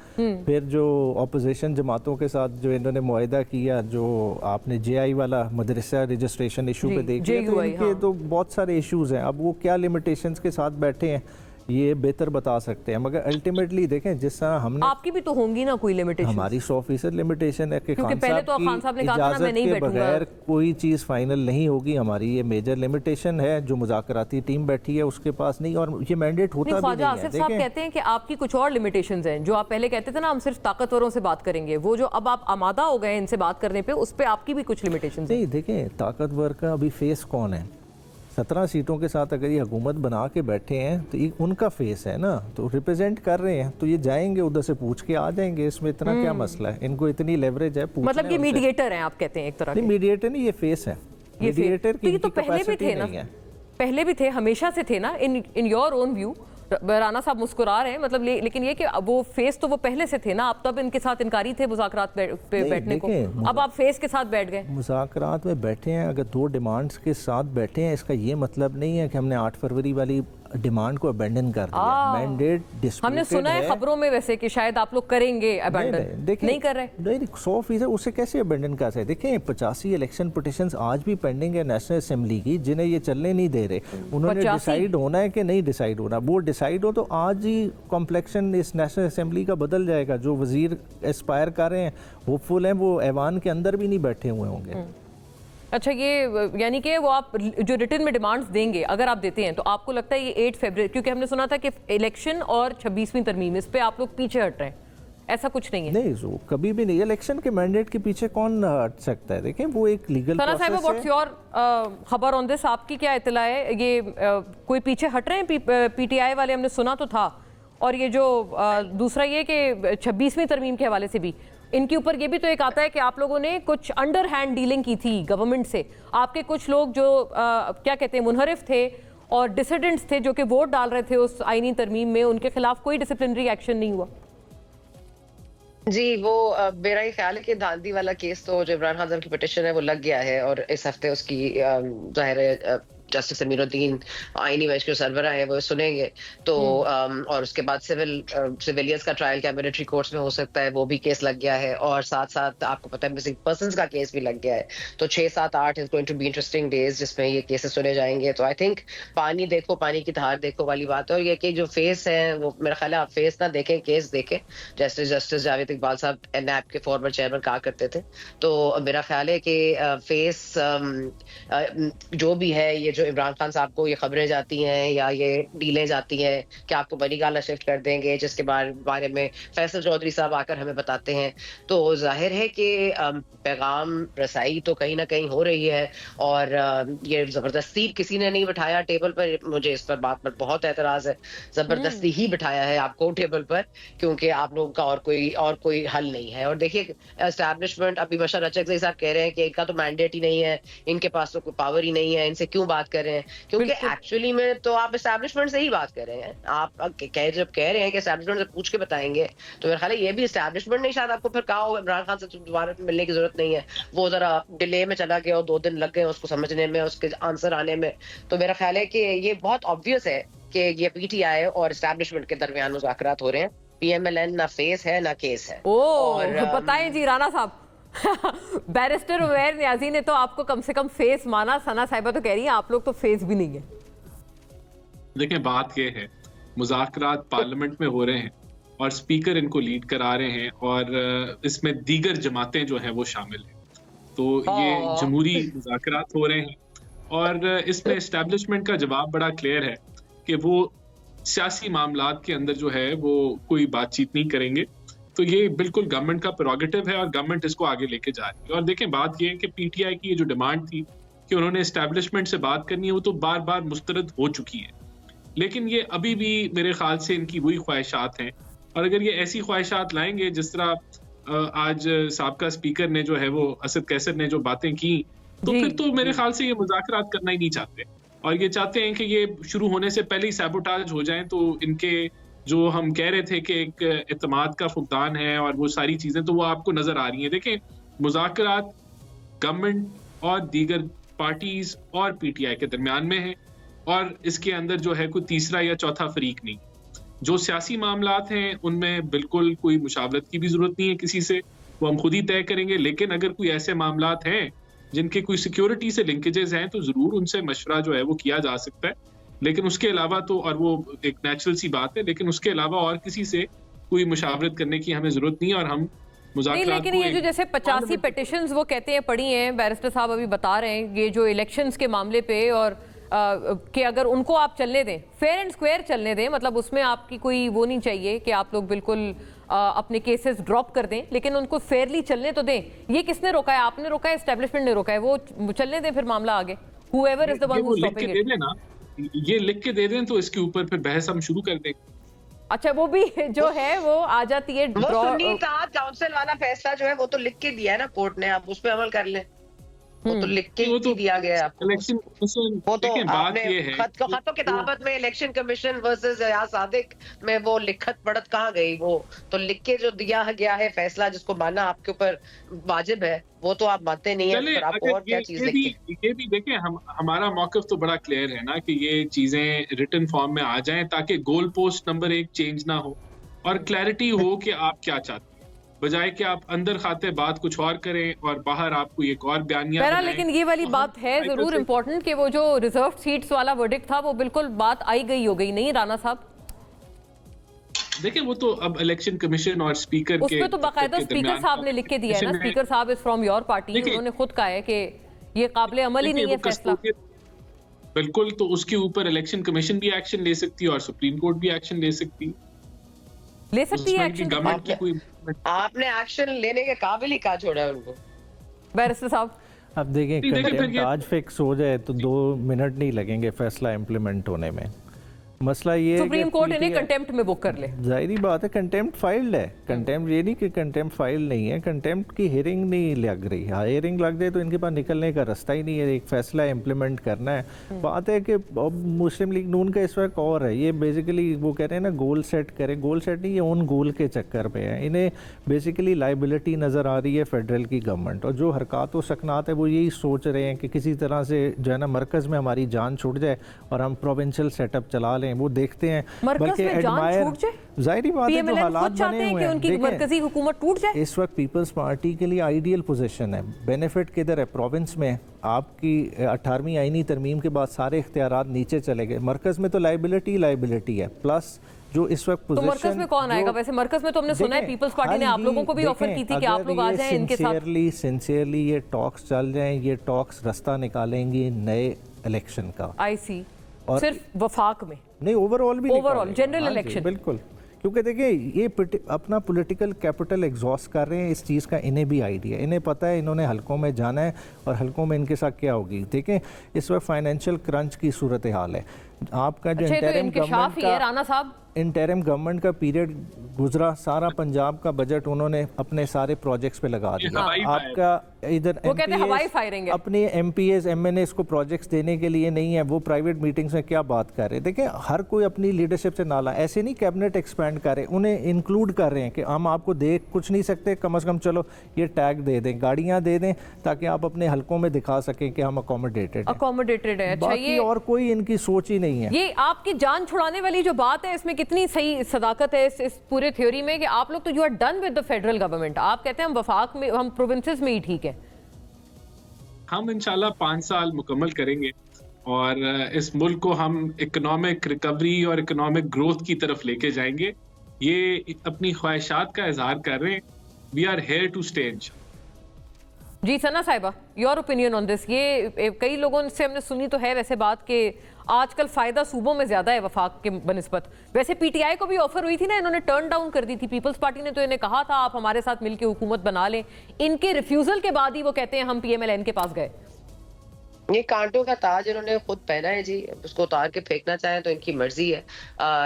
E: फिर जो अपोजिशन जमातों के साथ जो इन्होंने मुआहदा किया, जो आपने JI वाला मदरसा रजिस्ट्रेशन इशू पे देखिए, तो इनके तो बहुत सारे इश्यूज़ हैं। अब वो क्या लिमिटेशंस के साथ बैठे हैं, ये बेहतर बता सकते हैं, मगर अल्टीमेटली देखें जिस तरह हमने,
A: आपकी भी तो होंगी ना कोई लिमिटेशन?
E: हमारी 100% लिमिटेशन है कि
A: क्योंकि पहले तो खान साहब ने कहा था ना, मैं नहीं
E: के
A: बैठूंगा।
E: बगैर कोई चीज़ फाइनल नहीं होगी। हमारी ये मेजर लिमिटेशन है, जो मुज़ाकराती टीम बैठी है उसके पास नहीं, और ये मैंडेट होता भी
A: ख्वाजा
E: नहीं है।
A: आसिफ साहब कहते हैं कि आपकी कुछ और लिमिटेशंस हैं, जो आप पहले कहते थे ना हम सिर्फ ताकतवरों से बात करेंगे, वो जो अब आप आमादा हो गए इनसे बात करने पे, उस पे आपकी भी कुछ लिमिटेशंस हैं।
E: नहीं देखें, ताकतवर का अभी फेस कौन है? 17 सीटों के साथ अगर ये हुकूमत बना के बैठे हैं तो ये उनका फेस है ना, तो रिप्रेजेंट कर रहे हैं, तो ये जाएंगे उधर से पूछ के आ जाएंगे। इसमें इतना क्या मसला है? इनको इतनी लेवरेज है,
A: मतलब ये मीडिएटर हैं आप कहते हैं एक तरह
E: नहीं, मीडिएटर नहीं, ये फेस है।
A: ये
E: मीडिएटर
A: तो ये तो पहले भी थे ना, पहले भी थे, हमेशा से थे ना इन योर ओन व्यू। राना साहब मुस्कुरा रहे हैं, मतलब लेकिन ये कि वो फेस तो वो पहले से थे ना, आप तब इनके साथ इनकारी थे मुज़ाकरात पे बैठने को, अब आप फेस के साथ बैठ गए।
E: मुज़ाकरात में बैठे हैं, अगर 2 डिमांड्स के साथ बैठे हैं, इसका ये मतलब नहीं है कि हमने 8 फरवरी वाली डिमांड को अबेंडन कर दिया। मैंडेट डिस्प्यूटेड
A: हमने सुना है खबरों में वैसे कि शायद आप लोग करेंगे अबेंडन, नहीं कर रहे।
E: नहीं, 100% उसे कैसे अबेंडन कर सकते? देखें 85 इलेक्शन पिटिशंस आज भी पेंडिंग है नेशनल असेंबली की, जिन्हें ये चलने नहीं दे रहे। उन्होंने डिसाइड होना है कि नहीं डिसाइड होना। वो डिसाइड हो तो आज ही कॉम्प्लेक्शन इस नेशनल असेंबली का बदल जाएगा। जो वजीर एस्पायर कर रहे हैं, होपफुल हैं, वो ऐवान के अंदर भी नहीं बैठे हुए होंगे।
A: अच्छा, ये यानी कि वो आप जो रिटर्न में डिमांड्स देंगे, अगर आप देते हैं तो आपको लगता है ये 8 फरवरी, क्योंकि हमने सुना था कि इलेक्शन और 26वीं तरमीम, इस पे आप लोग पीछे हट रहे हैं, ऐसा कुछ नहीं है?
E: नहीं, जो कभी भी नहीं। इलेक्शन के मैंडेट के पीछे कौन हट सकता है? देखें वो एक लीगल प्रोसेस है।
A: व्हाट्स योर खबर ऑन दिस? आपकी क्या इत्तला है? ये कोई पीछे हट रहे हैं पीटीआई वाले? हमने सुना तो था। और ये जो दूसरा ये कि 26वीं तरमीम के हवाले से भी इनके ऊपर ये भी तो एक आता है कि आप लोगों ने कुछ अंडर हैंड डीलिंग की थी गवर्नमेंट से। आपके कुछ लोग जो क्या कहते हैं मुनहरिफ थे और डिसिडेंट्स थे जो कि वोट डाल रहे थे उस आईनी तरमीम में, उनके खिलाफ कोई डिसिप्लिनरी एक्शन नहीं हुआ?
C: जी, वो मेरा ये ख्याल है कि धांधली वाला केस तो जो इमरान खान साहब की पिटिशन है वो लग गया है, और इस हफ्ते उसकी जाहिर है जस्टिस अमीरुद्दीन आईनी बेंच के सरबराह है वो सुनेंगे। तो और उसके बाद सिविलियंस का ट्रायल क्या मिलिट्री कोर्ट्स में हो सकता है, वो भी केस लग गया है। और साथ साथ आपको पता है मिसिंग पर्संस का केस भी लग गया है। तो 6, 7, 8 is going to be interesting days जिसमें ये केसेस सुने जाएंगे। तो आई थिंक पानी देखो, पानी की धार देखो वाली बात है। और ये कि जो फेस है वो मेरा ख्याल है आप फेस ना देखें, केस देखें, जैसे जस्टिस जावेद इकबाल साहब नैब के फॉर्मर चेयरमैन कहा करते थे। तो मेरा ख्याल है कि फेस जो भी है, ये जो इमरान खान साहब को ये खबरें जाती हैं या ये डीलें जाती हैं कि आपको बनी गाला शिफ्ट कर देंगे, जिसके बारे में फैसल चौधरी साहब आकर हमें बताते हैं, तो जाहिर है कि पैगाम रसाई तो कहीं ना कहीं हो रही है। और ये जबरदस्ती किसी ने नहीं बिठाया टेबल पर, मुझे इस पर बात पर बहुत एतराज है। जबरदस्ती ही बिठाया है आपको टेबल पर, क्योंकि आप लोगों का और कोई हल नहीं है। और देखिए एस्टैब्लिशमेंट, अभी बशर अचकज़ई साहब कह रहे हैं कि इनका तो मैंडेट ही नहीं है, इनके पास तो कोई पावर ही नहीं है, इनसे क्यों बात कर रहे हैं? क्योंकि एक्चुअली में तो आप एस्टैब्लिशमेंट से ही बात कर रहे हैं। आप जब कह रहे हैं कि एस्टैब्लिशमेंट से पूछ के बताएंगे, तो मेरा ख्याल है ये भी एस्टैब्लिशमेंट ने शायद आपको फिर कहा हो इमरान खान से दोबारा मिलने की जरूरत नहीं है, वो जरा डिले में चला गया और 2 दिन लग गए उसको समझने में, उसके आंसर आने में। तो मेरा ख्याल है कि ये बहुत ऑब्वियस है कि ये पीटीआई और एस्टैब्लिशमेंट के दरमियान मुज़ाकरात हो रहे हैं। पीएमएलएन ना फेस है ना केस है।
A: और बताएं जी राना साहब, बैरिस्टर उमैर नियाजी ने तो आपको कम से कम फेस माना, सना साहिबा तो कह रही है आप लोग तो फेस भी नहीं है।
D: देखिए बात ये है, मुज़ाकरात पार्लियामेंट में हो रहे हैं और स्पीकर इनको लीड करा रहे हैं, और इसमें दीगर जमातें जो हैं वो शामिल हैं। तो ये जमहूरी मुज़ाकरात हो रहे हैं, और इसमें एस्टैब्लिशमेंट का जवाब बड़ा क्लियर है कि वो सियासी मामलात के अंदर जो है वो कोई बातचीत नहीं करेंगे। तो ये बिल्कुल गवर्नमेंट का प्रेरोगेटिव है और गवर्नमेंट इसको आगे लेके जा रही है। और देखें बात ये है कि पीटीआई की ये जो डिमांड थी कि उन्होंने एस्टैब्लिशमेंट से बात करनी है, वो तो बार बार मुस्तरद हो चुकी है, लेकिन ये अभी भी मेरे ख्याल से इनकी वही ख्वाहिशात हैं। और अगर ये ऐसी ख्वाहिशात लाएंगे जिस तरह आज साबका स्पीकर ने जो है वो असद कैसर ने जो बातें की, तो फिर तो मेरे ख्याल से ये मुज़ाकरात करना ही नहीं चाहते, और ये चाहते हैं कि ये शुरू होने से पहले ही सैबोटाज हो जाएं। तो इनके जो हम कह रहे थे कि एक एतमाद का फुकदान है और वो सारी चीजें, तो वो आपको नजर आ रही हैं। देखें मुज़ाकरात गवर्नमेंट और दीगर पार्टीज और पीटीआई के दरमियान में है, और इसके अंदर जो है कोई तीसरा या चौथा फरीक नहीं। जो सियासी मामलात हैं उनमें बिल्कुल कोई मुशावरत की भी जरूरत नहीं है किसी से, वो हम खुद ही तय करेंगे। लेकिन अगर कोई ऐसे मामलात हैं जिनके कोई सिक्योरिटी से लिंकेजेस हैं, तो जरूर उनसे मशवरा जो है वो किया जा सकता है। लेकिन उसके अलावा तो, और वो एक नेचुरल सी बात है, लेकिन उसके अलावा और किसी से कोई मुशावरत करने की हमें जरूरत नहीं है। और हम
A: नहीं, लेकिन ये जो जैसे 85 पिटिशंस वो कहते हैं पड़ी हैं, बैरिस्टर साहब अभी बता रहे हैं ये जो इलेक्शंस के मामले पे, और कि अगर उनको आप चलने दें, फेयर एंड स्क्वायर चलने दें, मतलब उसमें आपकी कोई वो नहीं चाहिए कि आप लोग बिल्कुल अपने केसेस ड्रॉप कर दें, लेकिन उनको फेयरली चलने तो दें। ये किसने रोका है? आपने रोका है, एस्टेब्लिशमेंट ने रोका है? वो चलने दें फिर मामला आगे, whoever is the one who's stopping it।
D: ये लिख के दे दें तो इसके ऊपर फिर बहस हम शुरू कर देंगे।
A: अच्छा, वो भी जो है वो आ जाती है
C: वो सुन्नी इत्तेहाद काउंसिल वाला फैसला जो है वो तो लिख के दिया है ना कोर्ट ने, आप उस पे अमल कर लें। वो तो लिख के ही दिया गया है आपको।
D: इलेक्शन कमीशन,
C: वो तो
D: बात
C: आपने
D: ये है
C: खत किताबत में इलेक्शन कमीशन वर्सेस या सादिक में वो लिखत पढ़त कहाँ गई? वो तो लिख के जो दिया गया है फैसला, जिसको मानना आपके ऊपर वाजिब है, वो तो आप मानते नहीं है, फिर आपको और क्या चीज
D: ये भी देखें, हमारा मौक़िफ़ तो बड़ा क्लियर है ना कि ये चीजें रिटन फॉर्म में आ जाएं ताकि गोल पोस्ट नंबर 1 चेंज ना हो और क्लैरिटी हो कि आप क्या चाहते हैं, बजाय कि आप अंदर खाते बात कुछ और करें और बाहर आपको एक और बयानिया बनाएं।
A: लेकिन ये वाली बात है जरूर इम्पोर्टेंट कि वो जो रिजर्व सीट्स वाला वर्डिक्ट था वो बिल्कुल बात आई गई हो गई नहीं, राणा साहब?
D: देखिए, वो तो अब इलेक्शन कमीशन और स्पीकर के,
A: उसमें तो बाकायदा स्पीकर साहब ने लिख के दिया है ना, स्पीकर साहब इज फ्रॉम योर पार्टी, उन्होंने खुद कहा है कि ये काबिले अमल ही नहीं है फैसला।
D: बिल्कुल, तो उसके ऊपर इलेक्शन कमीशन भी एक्शन ले सकती है और सुप्रीम कोर्ट भी एक्शन ले सकती है।
A: एक्शन
D: गवर्नमेंट की कोई,
C: आपने एक्शन लेने के काबिल ही कहा छोड़ा है उनको।
A: बैरिस्टर साहब,
E: अब देखें, कंटेम्प्ट आज फिक्स हो जाए तो 2 मिनट नहीं लगेंगे फैसला इम्प्लीमेंट होने में। मसला ये है
A: सुप्रीम कोर्ट इन्हें कंटेम्प्ट में बुक कर ले।
E: जाहिर बात है, कंटेम्प्ट फाइल्ड है। कंटेम्प्ट ये नहीं कि कंटेम्प्ट फाइल नहीं है, कंटेम्प्ट की हियरिंग नहीं लग रही। हाँ, हियरिंग लग जाए तो इनके पास निकलने का रास्ता ही नहीं है, एक फैसला इम्प्लीमेंट करना है। बात है कि अब मुस्लिम लीग नून का इस वक्त और है, ये बेसिकली वो कह रहे हैं ना गोल सेट करें, गोल सेट नहीं, ये ओन गोल के चक्कर पे है। इन्हें बेसिकली लाइबिलिटी नज़र आ रही है फेडरल की गवर्नमेंट, और जो हरकत व सकनात है वो यही सोच रहे हैं कि किसी तरह से जो है ना मरकज़ में हमारी जान छूट जाए और हम प्रोविंशियल सेटअप चला लें। वो देखते हैं बल्कि एडमायर, जाहिर बात है जो हालात बने हुए हैं,
A: उनकी मरकजी हुकूमत टूट जाए।
E: इस वक्त पीपल्स पार्टी के लिए आइडियल पोजीशन है। बेनिफिट किधर है? प्रोविंस में आपकी 18वीं आईनी तरमीम के बाद सारे इख्तियारात नीचे चले गए, मरकज में तो लाइबिलिटी है। प्लस जो इस वक्त
A: तो मरकज में कौन आएगा? वैसे मरकज में तो हमने सुना है पीपल्स पार्टी ने आप लोगों को भी ऑफर की थी कि आप लोग आ जाएं इनके साथ।
E: सिंसियरली ये टॉक्स चल जाएं, ये टॉक्स रास्ता निकालेंगे नए इलेक्शन का।
A: आई सी, सिर्फ वफाक में नहीं,
E: ओवरऑल भी,
A: ओवरऑल जनरल इलेक्शन।
E: बिल्कुल, क्योंकि देखिए ये अपना पॉलिटिकल कैपिटल एग्जॉस्ट कर रहे हैं, इस चीज़ का इन्हें भी आइडिया, इन्हें पता है इन्होंने हलकों में जाना है और हलकों में इनके साथ क्या होगी। देखें, इस वक्त फाइनेंशियल क्रंच की सूरत हाल है। आपका जो इंटरिम गवर्नमेंट का पीरियड गुजरा, सारा पंजाब का बजट उन्होंने अपने सारे प्रोजेक्ट्स पे लगा दिया। आपका इधर अपने MPs MNAs को प्रोजेक्ट्स देने के लिए नहीं है, वो प्राइवेट मीटिंग्स में क्या बात कर रहे हैं। देखें, हर कोई अपनी लीडरशिप से नाला, ऐसे नहीं कैबिनेट एक्सपेंड कर रहे, उन्हें इंक्लूड कर रहे हैं कि हम आपको दे कुछ नहीं सकते, कम से कम चलो ये टैग दे दें, गाड़ियां दे दें, ताकि आप अपने हलकों में दिखा सकें कि हम अकोमोडेटेड है। अच्छा, ये और कोई इनकी सोच ही नहीं है।
A: ये आपकी जान छुड़ाने वाली जो बात है, इसमें कितनी सही सदाकत है इस पूरे थ्योरी में कि आप लोग तो you are done with the federal government, आप कहते हैं हम वफाक में, हम प्रोविंसेस में ही ठीक है।
D: हम इंशाल्लाह 5 साल मुकम्मल करेंगे और इस मुल्क को हम इकोनॉमिक रिकवरी और इकोनॉमिक ग्रोथ की तरफ लेके जाएंगे। ये अपनी ख्वाहिशात का इजहार कर रहे हैं। We are here to stay.
A: जी सना साहिबा, योर ओपिनियन ऑन दिस? ये कई लोगों से हमने सुनी तो है वैसे बात कि आजकल फायदा सूबों में ज्यादा है वफाक के बनिस्बत। वैसे PTI को भी ऑफर हुई थी ना, इन्होंने टर्न डाउन कर दी थी। पीपल्स पार्टी ने तो इन्हें कहा था आप हमारे साथ मिलकर हुकूमत बना लें, इनके रिफ्यूजल के बाद ही वो कहते हैं हम PMLN के पास गए।
C: ये कांटों का ताज इन्होंने खुद पहना है जी, उसको उतार के फेंकना चाहें तो इनकी मर्जी है,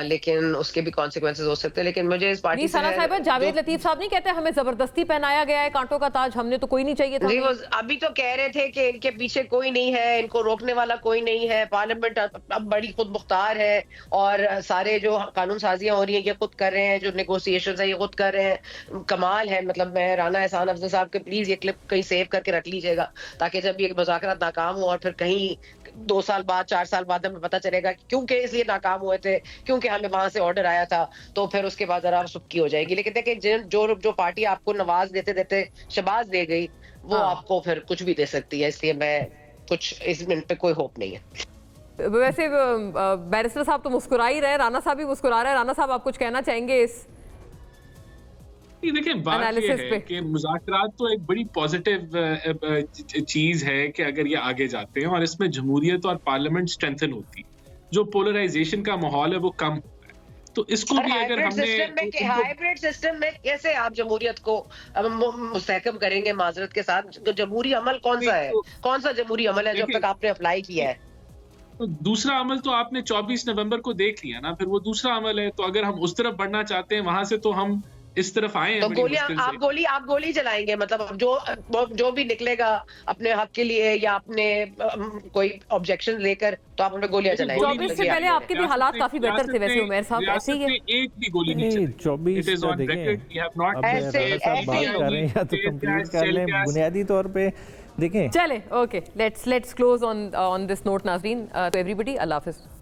C: लेकिन उसके भी कॉन्सिक्वेंसेस हो सकते हैं। लेकिन मुझे इस पार्टी से
A: साहिबा, जावेद लतीफ साहब नहीं कहते हमें जबरदस्ती पहनाया गया है कांटों का ताज, हमने तो कोई नहीं चाहिए था।
C: जी, वो अभी तो कह रहे थे कि इनके पीछे कोई नहीं है, इनको रोकने वाला कोई नहीं है, पार्लियामेंट अब बड़ी खुद मुख्तार है और सारे जो कानून साजियां हो रही हैं ये खुद कर रहे हैं, जो नेगोशिएशंस है ये खुद कर रहे हैं। कमाल है। मतलब मैं राना एहसान अफजल साहब के प्लीज ये क्लिप कहीं सेव करके रख लीजिएगा, ताकि जब ये मुज़ाकरात नाकाम हो और फिर कहीं 2 साल बाद 4 साल बाद हमें पता चलेगा कि क्योंकि इसलिए नाकाम हुए थे, क्योंकि हमें वहां से ऑर्डर आया था, तो फिर उसके बाद जरा सुबकी हो जाएगी। लेकिन देखिए, जो पार्टी आपको नवाज देते देते शबाज दे गई, वो आपको फिर कुछ भी दे सकती है, इसलिए मैं कुछ इस मिनट पे कोई होप नहीं है।
A: वैसे बैरिस्टर साहब तो मुस्कुरा ही रहे हैं, राणा साहब भी मुस्कुरा रहे हैं। राणा साहब, आप कुछ कहना चाहेंगे इस
D: देखिए, बात ये है कि मुज़ाकरात तो एक बड़ी पॉजिटिव चीज है कि अगर ये आगे जाते हैं और इसमें जमहूरियत और पार्लियामेंट स्ट्रेंथन होती, जो पोलराइजेशन का माहौल है वो कम होता है, तो इसको भी अगर हमने
C: हाइब्रिड सिस्टम में कैसे आप जमहूरियत को मुस्तहकम करेंगे माजरत के साथ? तो जमहूरी अमल कौन सा है, कौन सा जमहूरी अमल है जो अब तक आपने अप्लाई किया है?
D: तो दूसरा अमल तो आपने 24 नवंबर को देख लिया ना, फिर वो दूसरा अमल है। तो अगर हम उस तरफ बढ़ना चाहते हैं, वहां से तो हम इस तरफ आए हैं।
C: तो आप गोली चलाएंगे, मतलब जो भी निकलेगा अपने हक के लिए या अपने कोई ऑब्जेक्शन लेकर, तो आप हमें गोलियां चलाएंगे।
A: 24 से पहले आपके भी हालात काफी बेहतर थे वैसे उमैर साहब, ऐसे ही है।
D: एक भी गोली नहीं चली।
E: 24 का देखें, बात कर रहे हैं या तो कंप्लीट कर लें बुनियादी तौर पे देखें।
A: चले, okay, let's close on this note नाज़रीन, टू एवरीबॉडी, अल्लाह हाफिज़।